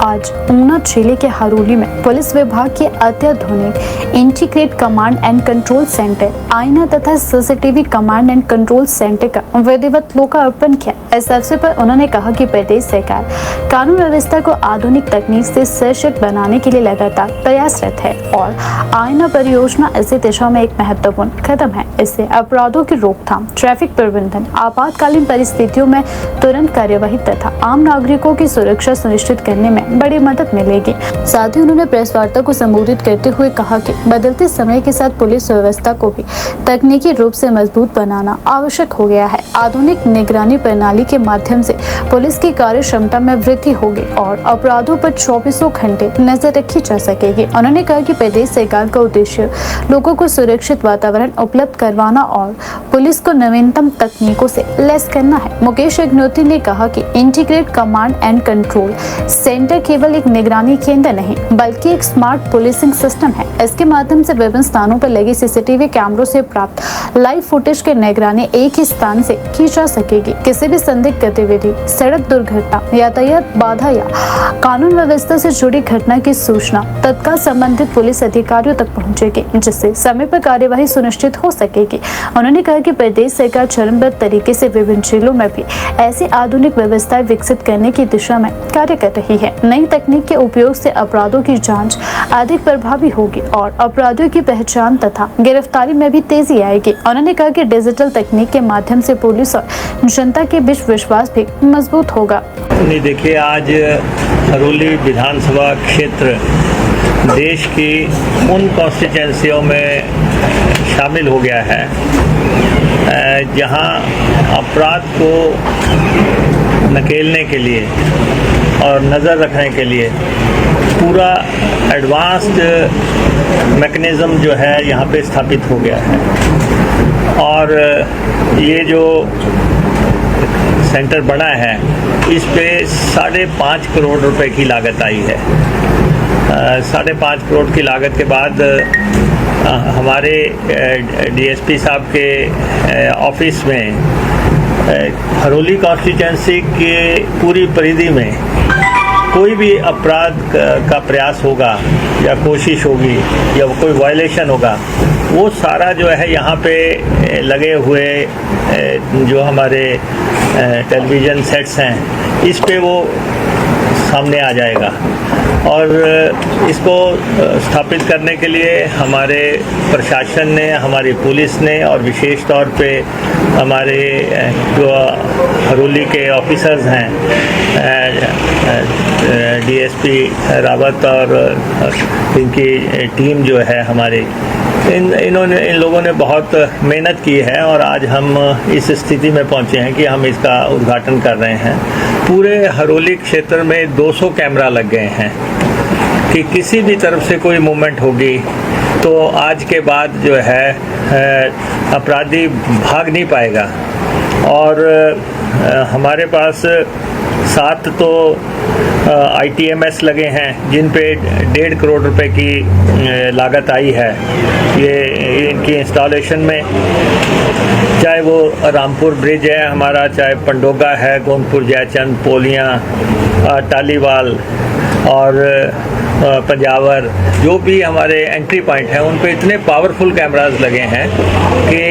आज ऊना जिले के हरोली में पुलिस विभाग के अत्याधुनिक integrated command and control centre आईना तथा CCTV command and control centre का विधिवत लोकार्पण किया। इस अवसर पर उन्होंने कहा कि प्रदेश सरकार कानून व्यवस्था को आधुनिक तकनीक से सशक्त बनाने के लिए लगातार प्रयासरत है और आईना परियोजना इसी दिशा में एक महत्वपूर्ण कदम है। इससे अपराधों की रोकथाम, ट्रैफिक प्रबंधन, आपातकालीन परिस्थितियों में तुरंत कार्यवाही तथा आम नागरिकों की सुरक्षा सुनिश्चित करने में बड़ी मदद मिलेगी। साथ ही उन्होंने प्रेस वार्ता को संबोधित करते हुए कहा कि बदलते समय के साथ पुलिस व्यवस्था को भी तकनीकी रूप से मजबूत बनाना आवश्यक हो गया है। आधुनिक निगरानी प्रणाली के माध्यम से पुलिस की कार्य क्षमता में वृद्धि होगी और अपराधों पर 24 घंटे नजर रखी जा सकेगी। उन्होंने कहा कि प्रदेश सरकार का उद्देश्य लोगों को सुरक्षित वातावरण उपलब्ध करवाना और पुलिस को नवीनतम तकनीकों से लैस करना है। मुकेश अग्निहोत्री ने कहा कि integrated command and control centre केवल एक निगरानी केंद्र नहीं बल्कि एक स्मार्ट पुलिसिंग सिस्टम है। इसके माध्यम से विभिन्न स्थानों पर लगे सीसीटीवी कैमरों से प्राप्त लाइव फुटेज की निगरानी एक ही स्थान से की जा सकेगी। किसी भी संदिग्ध गतिविधि, सड़क दुर्घटना, यातायात बाधा या कानून व्यवस्था से जुड़ी घटना की सूचना तत्काल संबंधित पुलिस अधिकारियों तक पहुंचेगी, जिससे समय पर कार्यवाही सुनिश्चित हो सकेगी। उन्होंने कहा कि प्रदेश सरकार चरणबद्ध तरीके से विभिन्न जिलों में भी ऐसी आधुनिक व्यवस्थाएं विकसित करने की दिशा में कार्य कर रही है। नई तकनीक के उपयोग से अपराधों की जांच अधिक प्रभावी होगी और अपराधियों की पहचान तथा गिरफ्तारी में भी तेजी आएगी। उन्होंने कहा कि डिजिटल तकनीक के माध्यम से पुलिस और जनता के बीच विश्वास भी मजबूत होगा। नहीं, देखिए, आज हरोली विधानसभा क्षेत्र देश की उन कॉन्स्टिट्यूंसियों में शामिल हो गया है जहां अपराध को नकेलने के लिए और नज़र रखने के लिए पूरा एडवांस्ड मैकेनिज़्म जो है यहाँ पे स्थापित हो गया है। और ये जो सेंटर बना है इस पे 5.5 करोड़ रुपए की लागत आई है। 5.5 करोड़ की लागत के बाद हमारे डीएसपी साहब के ऑफिस में हरोली कॉन्स्टिट्यूंसी के पूरी परिधि में कोई भी अपराध का प्रयास होगा या कोशिश होगी या कोई वायलेशन होगा, वो सारा जो है यहाँ पे लगे हुए जो हमारे टेलीविज़न सेट्स हैं इस पे वो सामने आ जाएगा। और इसको स्थापित करने के लिए हमारे प्रशासन ने, हमारी पुलिस ने और विशेष तौर पे हमारे जो हरोली के ऑफिसर्स हैं, डीएसपी रावत और इनकी टीम जो है हमारी, इन लोगों ने बहुत मेहनत की है और आज हम इस स्थिति में पहुंचे हैं कि हम इसका उद्घाटन कर रहे हैं। पूरे हरोली क्षेत्र में 200 कैमरा लग गए हैं कि किसी भी तरफ से कोई मूवमेंट होगी तो आज के बाद जो है अपराधी भाग नहीं पाएगा। और हमारे पास 7 तो ITMS लगे हैं जिन पे 1.5 करोड़ रुपए की लागत आई है ये इनकी इंस्टॉलेशन में। चाहे वो रामपुर ब्रिज है हमारा, चाहे पंडोगा है, गोंदपुर जयचंद, पोलियाँ, टालीवाल और पंजावर, जो भी हमारे एंट्री पॉइंट हैं उन पे इतने पावरफुल कैमरास लगे हैं कि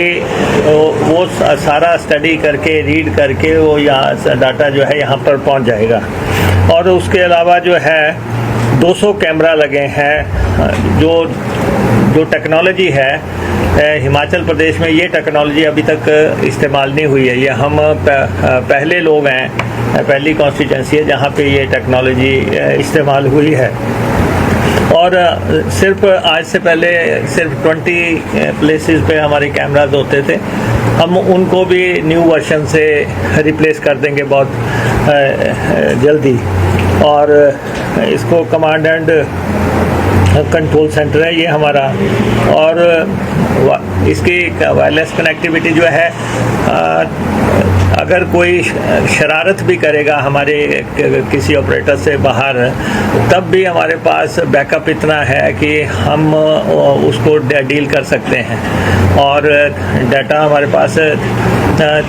वो सारा स्टडी करके, रीड करके वो यहाँ डाटा जो है यहाँ पर पहुँच जाएगा। और उसके अलावा जो है 200 कैमरा लगे हैं। जो टेक्नोलॉजी है हिमाचल प्रदेश में, ये टेक्नोलॉजी अभी तक इस्तेमाल नहीं हुई है। ये हम पहले लोग हैं, पहली कॉन्स्टिट्यूंसी है जहाँ पे ये टेक्नोलॉजी इस्तेमाल हुई है। और सिर्फ आज से पहले सिर्फ 20 प्लेसेस पे हमारे कैमराज होते थे, हम उनको भी न्यू वर्जन से रिप्लेस कर देंगे बहुत जल्दी। और इसको कमांड एंड कंट्रोल सेंटर है ये हमारा, और इसकी वायरलेस कनेक्टिविटी जो है, अगर कोई शरारत भी करेगा हमारे किसी ऑपरेटर से बाहर, तब भी हमारे पास बैकअप इतना है कि हम उसको डील कर सकते हैं। और डाटा हमारे पास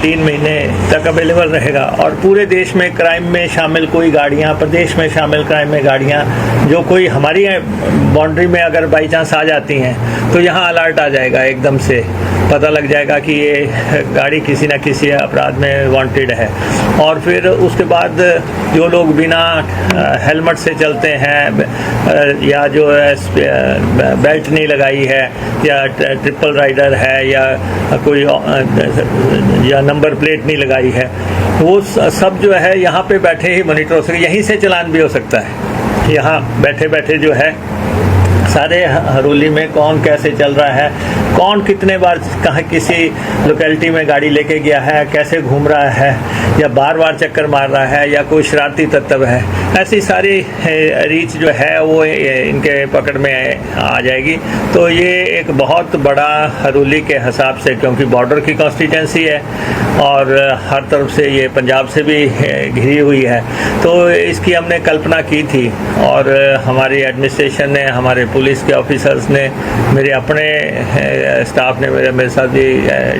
3 महीने तक अवेलेबल रहेगा। और पूरे देश में क्राइम में शामिल कोई गाड़ियाँ, प्रदेश में शामिल क्राइम में गाड़ियाँ जो कोई हमारी बाउंड्री में अगर बाई चांस आ जाती हैं, तो यहाँ अलर्ट आ जाएगा, एकदम से पता लग जाएगा कि ये गाड़ी किसी न किसी अपराध में वांटेड है। और फिर उसके बाद जो लोग बिना हेलमेट से चलते हैं, या जो बेल्ट नहीं लगाई है, या ट्रिपल राइडर है, या कोई या नंबर प्लेट नहीं लगाई है, वो सब जो है यहाँ पे बैठे ही मॉनिटर हो सके। यहीं से चालान भी हो सकता है। यहाँ बैठे बैठे जो है सारे हरोली में कौन कैसे चल रहा है, कौन कितने बार कहाँ किसी लोकेलिटी में गाड़ी लेके गया है, कैसे घूम रहा है, या बार बार चक्कर मार रहा है, या कोई शरारती तत्व है, ऐसी सारी रीच जो है वो इनके पकड़ में आ जाएगी। तो ये एक बहुत बड़ा हरोली के हिसाब से, क्योंकि बॉर्डर की कॉन्स्टिट्यूंसी है और हर तरफ से ये पंजाब से भी घिरी हुई है, तो इसकी हमने कल्पना की थी। और हमारी एडमिनिस्ट्रेशन ने, हमारे पुलिस के ऑफिसर्स ने, मेरे अपने स्टाफ ने, मेरे साथ भी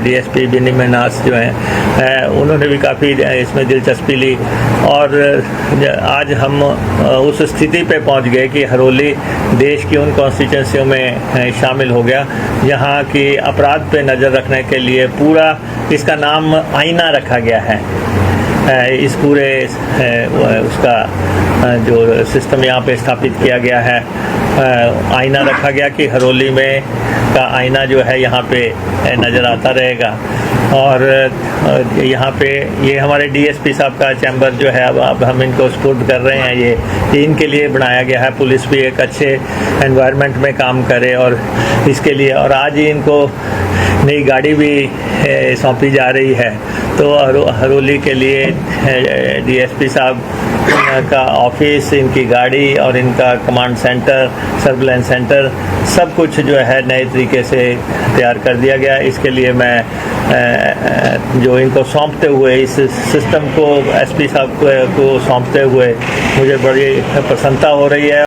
डीएसपी बिनी मनास जो हैं, उन्होंने भी काफ़ी इसमें दिलचस्पी ली। और आज हम उस स्थिति पे पहुंच गए कि हरोली देश की उन कॉन्स्टिट्यूंसियों में शामिल हो गया जहां की अपराध पे नज़र रखने के लिए पूरा इसका नाम आईना रखा गया है। इस पूरे उसका जो सिस्टम यहाँ पे स्थापित किया गया है, आईना रखा गया कि हरोली में का आईना जो है यहाँ पे नज़र आता रहेगा। और यहाँ पे ये हमारे डीएसपी साहब का चैम्बर जो है, अब हम इनको सपोर्ट कर रहे हैं। ये इनके लिए बनाया गया है, पुलिस भी एक अच्छे एनवायरनमेंट में काम करे और इसके लिए। और आज ही इनको नई गाड़ी भी सौंपी जा रही है। तो हरोली के लिए डीएसपी साहब का ऑफिस, इनकी गाड़ी और इनका कमांड सेंटर, सर्विलेंस सेंटर, सब कुछ जो है नए तरीके से तैयार कर दिया गया। इसके लिए मैं जो इनको सौंपते हुए, इस सिस्टम को एसपी साहब को सौंपते हुए मुझे बड़ी प्रसन्नता हो रही है।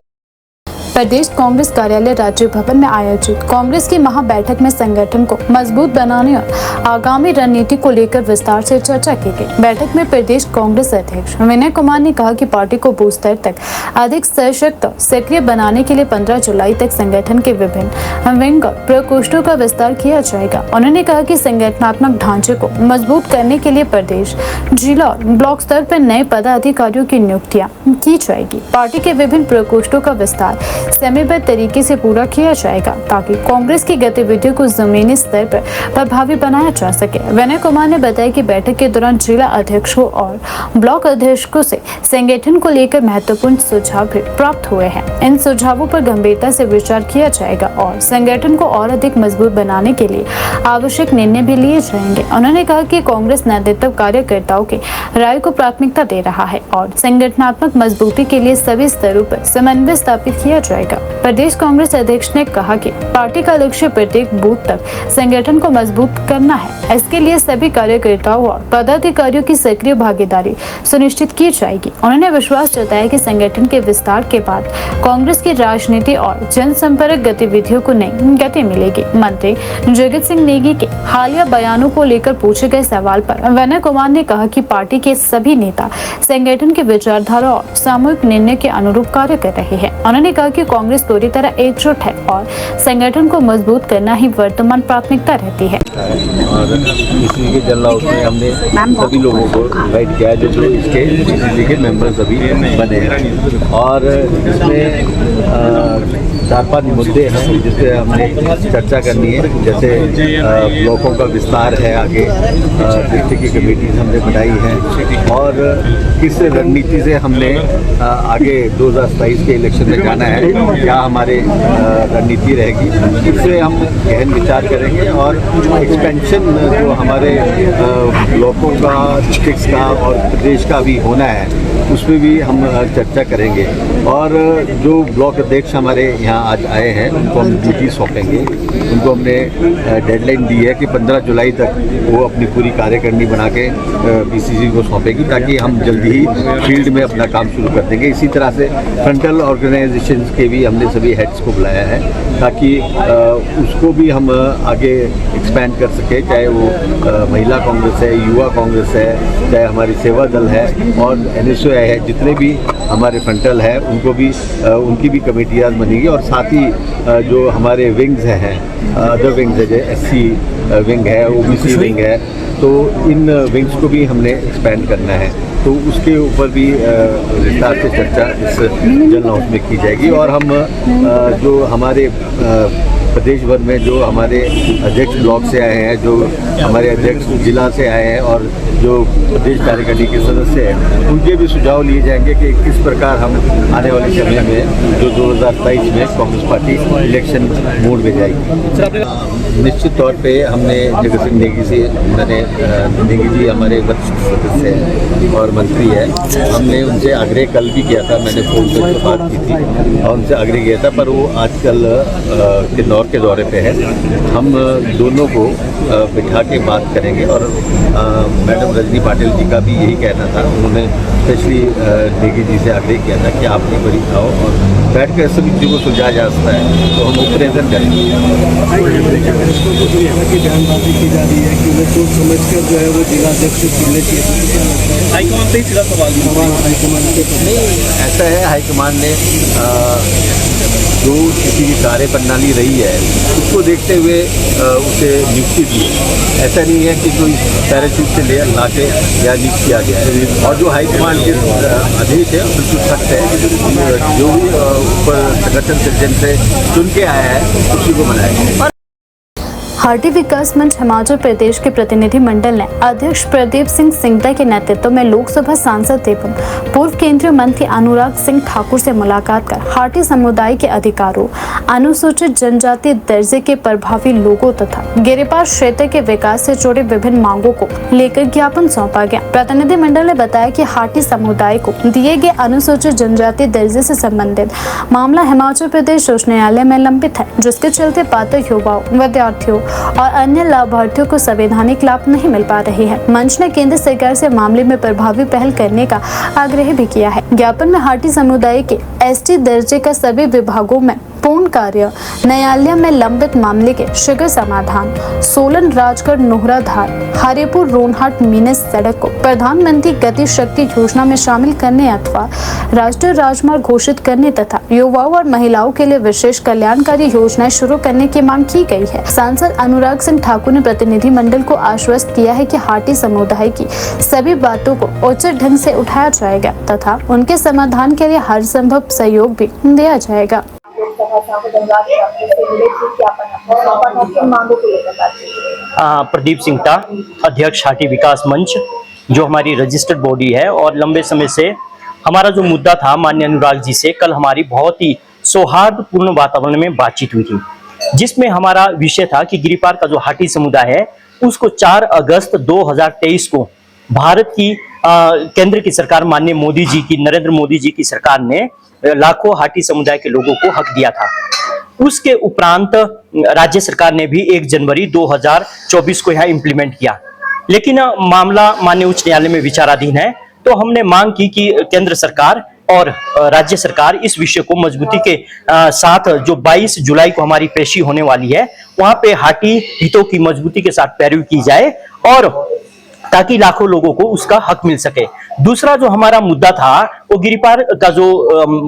प्रदेश कांग्रेस कार्यालय राजीव भवन में आयोजित कांग्रेस की महाबैठक में संगठन को मजबूत बनाने और आगामी रणनीति को लेकर विस्तार से चर्चा की गई। बैठक में प्रदेश कांग्रेस अध्यक्ष विनय कुमार ने कहा कि पार्टी को बूथ स्तर तक अधिक सशक्त और सक्रिय बनाने के लिए 15 जुलाई तक संगठन के विभिन्न विंग और प्रकोष्ठों का विस्तार किया जाएगा। उन्होंने कहा कि संगठनात्मक ढांचे को मजबूत करने के लिए प्रदेश, जिला और ब्लॉक स्तर पर नए पदाधिकारियों की नियुक्तियां की जाएगी। पार्टी के विभिन्न प्रकोष्ठों का विस्तार समयबद्ध तरीके से पूरा किया जाएगा ताकि कांग्रेस की गतिविधियों को जमीनी स्तर पर प्रभावी बनाया जा सके। विनय कुमार ने बताया कि बैठक के दौरान जिला अध्यक्षों और ब्लॉक अध्यक्षों से संगठन को लेकर महत्वपूर्ण सुझाव भी प्राप्त हुए हैं। इन सुझावों पर गंभीरता से विचार किया जाएगा और संगठन को और अधिक मजबूत बनाने के लिए आवश्यक निर्णय भी लिए जाएंगे। उन्होंने कहा कि कांग्रेस नेतृत्व कार्यकर्ताओं के राय को प्राथमिकता दे रहा है और संगठनात्मक मजबूती के लिए सभी स्तरों पर समन्वय स्थापित किया जाएगा। प्रदेश कांग्रेस अध्यक्ष ने कहा कि पार्टी का लक्ष्य प्रत्येक बूथ तक संगठन को मजबूत करना है। इसके लिए सभी कार्यकर्ताओं और पदाधिकारियों की सक्रिय भागीदारी सुनिश्चित की जाएगी। उन्होंने विश्वास जताया कि संगठन के विस्तार के बाद कांग्रेस की राजनीति और जनसंपर्क गतिविधियों को नई गति मिलेगी। मंत्री जगत सिंह नेगी के हालिया बयानों को लेकर पूछे गए सवाल पर विनय कुमार ने कहा कि पार्टी के सभी नेता संगठन की विचारधारा और सामूहिक निर्णय के अनुरूप कार्य कर रहे हैं। उन्होंने कहा कि कांग्रेस पूरी तरह एकजुट है और संगठन को मजबूत करना ही वर्तमान प्राथमिकता रहती है। और इसी के जल हाउस में हमने सभी लोगों को इन्वाइट किया जो इसके इसी के मेंबर्स अभी बने हैं। और इसमें 4-5 मुद्दे हैं जिस पे हमने चर्चा करनी है। जैसे ब्लॉकों का विस्तार है, आगे डिस्ट्रिक्ट की कमेटीज हमने बनाई हैं और किस रणनीति से हमने आगे 2027 के इलेक्शन में जाना है, क्या हमारे रणनीति रहेगी, उससे हम गहन विचार करेंगे और एक्सपेंशन जो हमारे ब्लॉकों का, डिस्ट्रिक्ट्स का और प्रदेश का भी होना है उस पर भी हम चर्चा करेंगे। और जो ब्लॉक अध्यक्ष हमारे यहाँ आज आए हैं उनको हम ड्यूटी सौंपेंगे। उनको हमने डेडलाइन दी है कि 15 जुलाई तक वो अपनी पूरी कार्यकारिणी बना के पीसीसी को सौंपेगी, ताकि हम जल्दी ही फील्ड में अपना काम शुरू कर देंगे। इसी तरह से फ्रंटल ऑर्गेनाइजेशन के भी हमने सभी हेड्स को बुलाया है, ताकि उसको भी हम आगे एक्सपैंड कर सके, चाहे वो महिला कांग्रेस है, युवा कांग्रेस है, चाहे हमारी सेवा दल है और NSOI है, जितने भी हमारे फ्रंटल है उनको भी उनकी भी कमेटियाँ बनेंगी। और साथ ही जो हमारे विंग्स हैं, अदर विंग्स है, जैसे SC विंग है, OBC विंग है, तो इन विंग्स को भी हमने एक्सपैंड करना है। तो उसके ऊपर भी विस्तार से चर्चा इस जनरल हाउस में की जाएगी। और हम जो हमारे प्रदेश भर में जो हमारे अध्यक्ष ब्लॉक से आए हैं, जो हमारे अध्यक्ष जिला से आए हैं और जो प्रदेश कार्यकारिणी के सदस्य हैं, उनके भी सुझाव लिए जाएंगे कि किस प्रकार हम आने वाले समय में जो 2023 में कांग्रेस पार्टी इलेक्शन मोड में जाएगी। निश्चित तौर पे हमने जगत सिंह नेगी से, नेगी जी हमारे वरिष्ठ सदस्य हैं और मंत्री है, हमने उनसे आग्रह कल भी किया था, मैंने फोन पर बात की थी और उनसे आग्रह किया था, पर वो आजकल किन्नौर के दौरे पे है। हम दोनों को बिठा के बात करेंगे। और मैडम रजनी पाटिल जी का भी यही कहना था, उन्होंने स्पेशली नेगी जी से आग्रह किया था कि आप एक बार आओ और बैठ कर सभी चीज़ों को सुलझाया जा सकता है, तो हम प्रेजेंट करेंगे। बयानबाजी की जा रही है कि उन्हें सोच समझ कर जो है वो जिला अध्यक्ष चुनने चाहिए, हाईकमान से ही सीधा सवाल हाईकमान के नहीं, ऐसा है, हाईकमान ने जो किसी की कार्यप्रणाली रही है उसको देखते हुए उसे नियुक्ति दी। ऐसा नहीं है कि कोई पैराशूट से ले ला के या नियुक्त किया गया है। और जो हाईकमान के आदेश है बिल्कुल सख्त है, जो भी ऊपर संगठन सज्जन से चुन के आया है उसी को बनाएगा। हाटी विकास मंच हिमाचल प्रदेश के प्रतिनिधि मंडल ने अध्यक्ष प्रदीप सिंह सिंगटा के नेतृत्व में लोकसभा सांसद एवं पूर्व केंद्रीय मंत्री अनुराग सिंह ठाकुर से मुलाकात कर हाटी समुदाय के अधिकारों, अनुसूचित जनजाति दर्जे के प्रभावी लोगों तथा गिरिपार क्षेत्र के विकास से जुड़े विभिन्न मांगों को लेकर ज्ञापन सौंपा गया। प्रतिनिधि मंडल ने बताया कि हाटी समुदाय को दिए गए अनुसूचित जनजाति दर्जे से संबंधित मामला हिमाचल प्रदेश उच्च न्यायालय में लंबित है, जिसके चलते पात्र युवाओं, विद्यार्थियों और अन्य लाभार्थियों को संवैधानिक लाभ नहीं मिल पा रही है। मंच ने केंद्र सरकार से मामले में प्रभावी पहल करने का आग्रह भी किया है। ज्ञापन में हाटी समुदाय के ST दर्जे का सभी विभागों में पूर्ण कार्य, न्यायालय में लंबित मामले के शीघ्र समाधान, सोलन राजगढ़ नोहराधार हरिपुर रोनहाट मीनस सड़क को प्रधानमंत्री गति शक्ति योजना में शामिल करने अथवा राष्ट्रीय राजमार्ग घोषित करने तथा युवाओं और महिलाओं के लिए विशेष कल्याणकारी योजनाएं शुरू करने की मांग की गई है। सांसद अनुराग सिंह ठाकुर ने प्रतिनिधि मंडल को आश्वस्त किया है कि हाटी समुदाय की सभी बातों को उचित ढंग से उठाया जाएगा तथा उनके समाधान के लिए हर संभव सहयोग भी दिया जाएगा। प्रदीप सिंगटा, अध्यक्ष हाटी विकास मंच, जो हमारी रजिस्टर्ड बॉडी है, और लंबे समय से हमारा जो मुद्दा था माननीय अनुराग जी से कल हमारी बहुत ही सौहार्दपूर्ण वातावरण में बातचीत हुई थी, जिसमें हमारा विषय था कि गिरिपार का जो हाटी समुदाय है उसको 4 अगस्त 2023 को भारत की केंद्र की सरकार माननीय मोदी जी की, नरेंद्र मोदी जी की सरकार ने लाखों हाटी समुदाय के लोगों को हक दिया था। उसके उपरांत राज्य सरकार ने भी 1 जनवरी 2024 को यह इम्प्लीमेंट किया, लेकिन मामला माननीय उच्च न्यायालय में विचाराधीन है। तो हमने मांग की कि केंद्र सरकार और राज्य सरकार इस विषय को मजबूती के साथ, जो 22 जुलाई को हमारी पेशी होने वाली है, वहां पे हाटी हितों की मजबूती के साथ पैरवी की जाए और ताकि लाखों लोगों को उसका हक मिल सके। दूसरा जो हमारा मुद्दा था वो गिरिपार का जो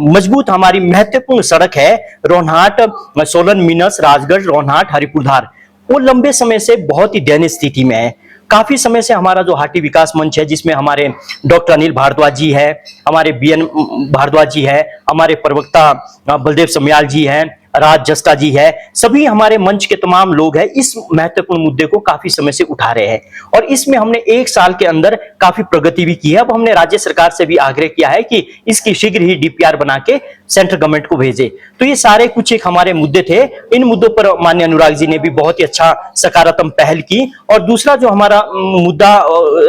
मजबूत हमारी महत्वपूर्ण सड़क है रोनहाट सोलन मीनस राजगढ़ रोनहाट हरिपुरधार, वो लंबे समय से बहुत ही दयनीय स्थिति में है। काफी समय से हमारा जो हाटी विकास मंच है, जिसमें हमारे डॉक्टर अनिल भारद्वाज जी है, हमारे BN भारद्वाज जी है, हमारे प्रवक्ता बलदेव समयाल जी हैं, राज जस्टा जी है, सभी हमारे मंच के तमाम लोग हैं, इस महत्वपूर्ण मुद्दे को काफी समय से उठा रहे हैं और इसमें हमने 1 साल के अंदर काफी प्रगति भी की है। अब हमने राज्य सरकार से भी आग्रह किया है कि इसकी शीघ्र ही डीपीआर बना के सेंट्रल गवर्नमेंट को भेजे। तो ये सारे कुछ एक हमारे मुद्दे थे। इन मुद्दों पर माननीय अनुराग जी ने भी बहुत ही अच्छा सकारात्मक पहल की और दूसरा जो हमारा मुद्दा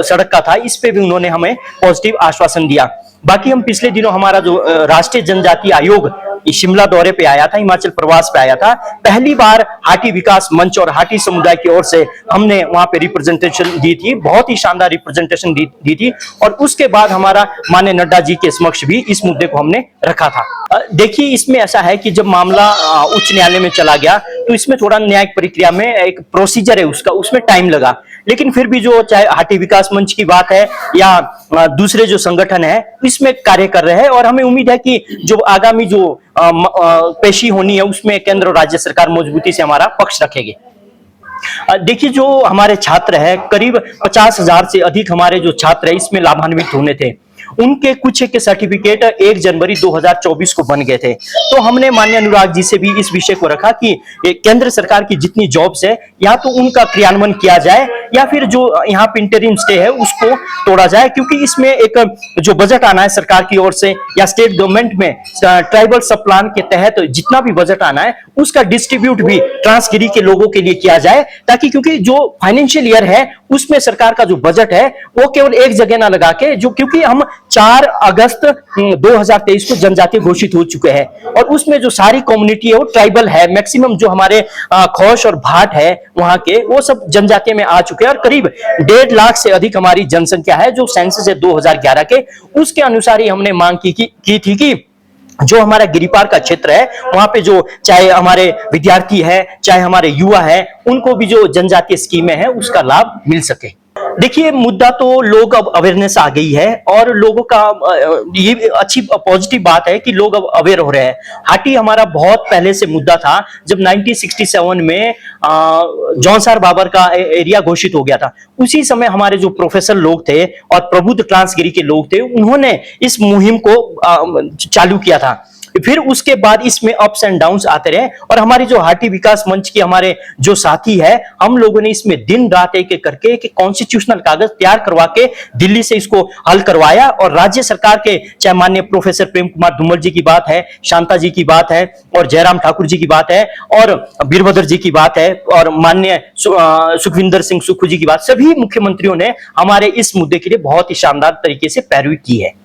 सड़क का था, इस पे भी उन्होंने हमें पॉजिटिव आश्वासन दिया। बाकी हम पिछले दिनों हमारा जो राष्ट्रीय जनजातीय आयोग शिमला दौरे पे आया था, हिमाचल प्रवास पे आया था, पहली बार हाटी विकास मंच और हाटी समुदाय की ओर से हमने वहां पे रिप्रेजेंटेशन दी थी, बहुत ही शानदार रिप्रेजेंटेशन दी थी और उसके बाद हमारा माननीय नड्डा जी के समक्ष भी इस मुद्दे को हमने रखा था। देखिए, इसमें ऐसा है कि जब मामला उच्च न्यायालय में चला गया तो इसमें थोड़ा न्यायिक प्रक्रिया में एक प्रोसीजर है उसका, उसमें टाइम लगा, लेकिन फिर भी जो चाहे हाटी विकास मंच की बात है या दूसरे जो संगठन है इसमें कार्य कर रहे हैं और हमें उम्मीद है कि जो आगामी जो पेशी होनी है उसमें केंद्र और राज्य सरकार मजबूती से हमारा पक्ष रखेगी। देखिए, जो हमारे छात्र है करीब 50,000 से अधिक हमारे जो छात्र है इसमें लाभान्वित होने थे, उनके कुछ के सर्टिफिकेट 1 जनवरी 2024 को बन गए थे। तो हमने माननीय अनुराग जी से भी इस विषय को रखा कि केंद्र सरकार की जितनी जॉब्स है या तो उनका क्रियान्वयन किया जाए या फिर जो यहाँ पे इंटरिम स्टे है उसको तोड़ा जाए, क्योंकि इसमें एक जो बजट आना है सरकार की ओर से या स्टेट गवर्नमेंट में ट्राइबल सब प्लान के तहत जितना भी बजट आना है उसका डिस्ट्रीब्यूट भी ट्रांसगिरी के लोगों के लिए किया जाए, ताकि क्योंकि जो फाइनेंशियल ईयर है उसमें सरकार का जो बजट है वो केवल एक जगह ना लगा के, जो क्योंकि हम 4 अगस्त 2023 को जनजातीय घोषित हो चुके हैं और उसमें जो सारी कम्युनिटी है वो ट्राइबल है, मैक्सिमम जो हमारे खौश और भाट है वहां के वो सब जनजातीय में आ चुके हैं और करीब 1.5 लाख से अधिक हमारी जनसंख्या है जो सेंसस है 2011 के, उसके अनुसार ही हमने मांग की थी कि जो हमारा गिरिपार का क्षेत्र है वहां पे जो चाहे हमारे विद्यार्थी है चाहे हमारे युवा है उनको भी जो जनजातीय स्कीमें हैं उसका लाभ मिल सके। देखिए, मुद्दा तो लोग अब अवेयरनेस आ गई है और लोगों का ये अच्छी पॉजिटिव बात है कि लोग अब अवेयर हो रहे हैं। हाटी हमारा बहुत पहले से मुद्दा था, जब 1967 में जौनसार बाबर का एरिया घोषित हो गया था, उसी समय हमारे जो प्रोफेसर लोग थे और प्रबुद्ध ट्रांसगिरी के लोग थे उन्होंने इस मुहिम को चालू किया था। फिर उसके बाद इसमें अप्स एंड डाउन्स आते रहे और हमारी जो हाटी विकास मंच के हमारे जो साथी है हम लोगों ने इसमें दिन रात एक एक करके एक कॉन्स्टिट्यूशनल कागज तैयार करवा के दिल्ली से इसको हल करवाया और राज्य सरकार के चाहे माननीय प्रोफेसर प्रेम कुमार धूमल जी की बात है, शांता जी की बात है और जयराम ठाकुर जी की बात है और वीरभद्र जी की बात है और माननीय सुखविंदर सिंह सुक्खू जी की बात, सभी मुख्यमंत्रियों ने हमारे इस मुद्दे के लिए बहुत ही शानदार तरीके से पैरवी की है।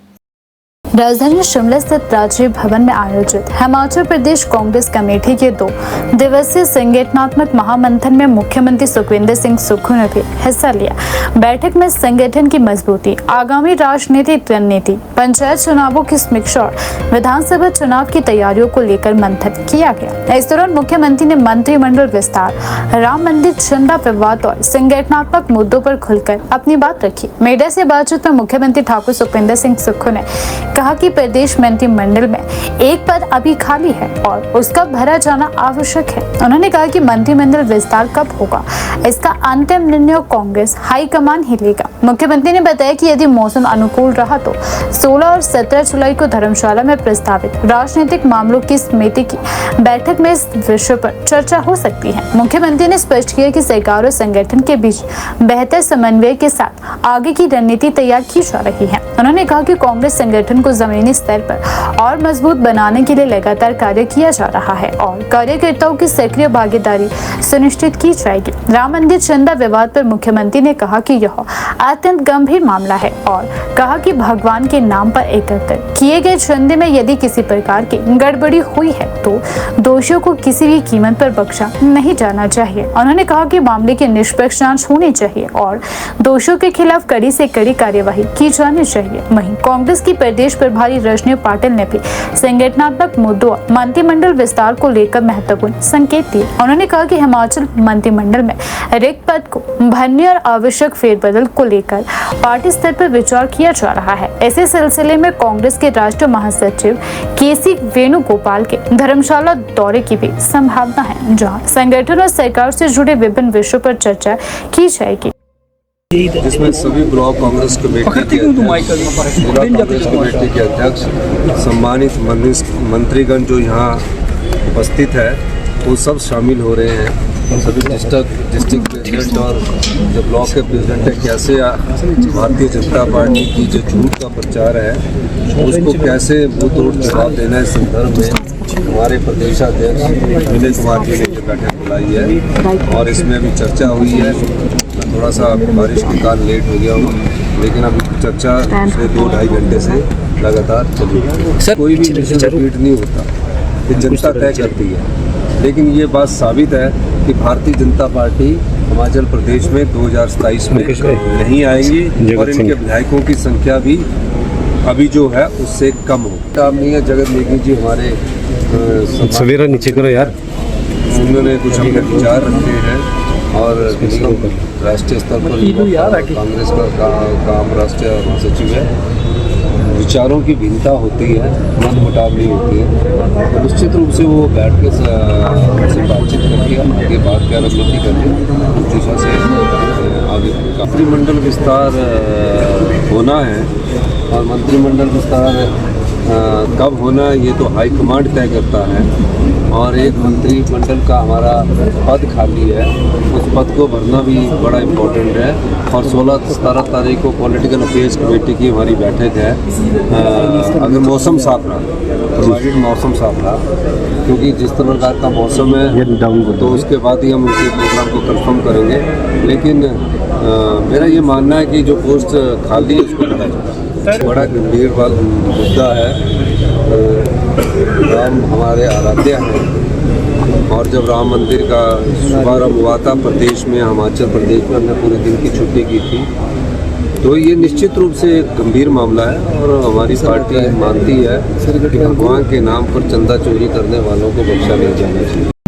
राजधानी शिमला स्थित राजीव भवन में आयोजित हिमाचल प्रदेश कांग्रेस कमेटी के 2 दिवसीय संगठनात्मक महामंथन में मुख्यमंत्री सुखविंदर सिंह सुक्खू ने भी हिस्सा लिया। बैठक में संगठन की मजबूती, आगामी राजनीतिक रणनीति, पंचायत चुनावों की समीक्षा और विधानसभा चुनाव की तैयारियों को लेकर मंथन किया गया। इस दौरान मुख्यमंत्री ने मंत्रिमंडल विस्तार, राम मंदिर चंदा विवाद और संगठनात्मक मुद्दों पर खुलकर अपनी बात रखी। मीडिया से बातचीत में मुख्यमंत्री ठाकुर सुखविंदर सिंह सुक्खू ने कहा कि प्रदेश मंत्रिमंडल में एक पद अभी खाली है और उसका भरा जाना आवश्यक है। उन्होंने कहा कि मंत्रिमंडल विस्तार कब होगा इसका अंतिम निर्णय कांग्रेस हाईकमान ही लेगा। मुख्यमंत्री ने बताया कि यदि मौसम अनुकूल रहा तो 16 और 17 जुलाई को धर्मशाला में प्रस्तावित राजनीतिक मामलों की समिति की बैठक में इस विषय पर चर्चा हो सकती है। मुख्यमंत्री ने स्पष्ट किया कि सरकार और संगठन के बीच बेहतर समन्वय के साथ आगे की रणनीति तैयार की जा रही है। उन्होंने कहा कि कांग्रेस संगठन को जमीनी स्तर पर और मजबूत बनाने के लिए लगातार कार्य किया जा रहा है और कार्यकर्ताओं की सक्रिय भागीदारी सुनिश्चित की जाएगी। राम मंदिर चंदा विवाद पर मुख्यमंत्री ने कहा कि यह अत्यंत गंभीर मामला है और कहा कि भगवान के नाम पर एकत्र किए गए चंदे में यदि किसी प्रकार की गड़बड़ी हुई है तो दोषियों को किसी भी कीमत पर बख्शा नहीं जाना चाहिए। उन्होंने कहा कि मामले की निष्पक्ष जांच होनी चाहिए और दोषियों के खिलाफ कड़ी से कड़ी कार्यवाही की जानी चाहिए। वहीं कांग्रेस की प्रदेश प्रभारी रजनी पाटिल ने भी संगठनात्मक मुद्दों और मंत्रिमंडल विस्तार को लेकर महत्वपूर्ण संकेत दिए। उन्होंने कहा कि हिमाचल मंत्रिमंडल में रिक्त पद को भरने और आवश्यक फेरबदल को लेकर पार्टी स्तर पर विचार किया जा रहा है। इसी सिलसिले में कांग्रेस के राष्ट्रीय महासचिव केसी वेणुगोपाल के धर्मशाला दौरे की भी संभावना है, जहां संगठन और सरकार से जुड़े विभिन्न विषयों पर चर्चा की जाएगी। जिसमें सभी ब्लॉक कांग्रेस कमेटी के अध्यक्ष सम्मानित मंत्रीगण जो यहाँ उपस्थित है वो सब शामिल हो रहे हैं। सभी डिस्ट्रिक्ट प्रेसिडेंट और जो ब्लॉक के प्रेसिडेंट है, कैसे भारतीय जनता पार्टी की जो झूठ का प्रचार है उसको कैसे मुंह तोड़ जवाब देना, इस संदर्भ में हमारे प्रदेशाध्यक्ष विनय कुमार जी ने जो बैठक बुलाई है और इसमें अभी चर्चा हुई है। मैं थोड़ा सा बारिश के कारण लेट हो गया हूँ, लेकिन अभी चर्चा पिछले 2-2.5 घंटे से लगातार चली है। कोई भी विषय रिपीट नहीं होता, ये जनता तय करती है। लेकिन ये बात साबित है कि भारतीय जनता पार्टी हिमाचल प्रदेश में 2027 में नहीं आएगी और इनके विधायकों की संख्या भी अभी जो है उससे कम हो। काम नहीं है। जगत नेगी जी हमारे सवेरा नीचे करो यार, उन्होंने कुछ अपने विचार रखे हैं और राष्ट्रीय स्तर पर कांग्रेस का काम राष्ट्रीय महासचिव है। विचारों की भिन्नता होती है, मतमुटाव नहीं होती है, तो निश्चित रूप से वो बैठ के से बातचीत करके आगे बात क्या रणनीति करके उस दिशा से आगे मंत्रिमंडल विस्तार होना है। और मंत्रिमंडल विस्तार कब होना ये तो हाईकमांड तय करता है। और एक मंत्रिमंडल का हमारा पद खाली है, उस पद को भरना भी बड़ा इम्पोर्टेंट है। और 16-17 तारीख को पॉलिटिकल अफेयर्स कमेटी की हमारी बैठक है। अगर मौसम साफ रहा, प्रोवाइडेड मौसम साफ रहा, क्योंकि जिस प्रकार का मौसम है तो उसके बाद ही हम उसी प्रोग्राम को कंफर्म करेंगे। लेकिन मेरा ये मानना है कि जो पोस्ट खाली है उसको भरा जाए। बड़ा गंभीर मुद्दा है। राम हमारे आराध्य हैं और जब राम मंदिर का शुभारंभ हुआ था प्रदेश में, हिमाचल प्रदेश में, हमने पूरे दिन की छुट्टी की थी। तो ये निश्चित रूप से एक गंभीर मामला है और हमारी पार्टी मानती है कि भगवान के नाम पर चंदा चोरी करने वालों को बख्शा नहीं जाना चाहिए।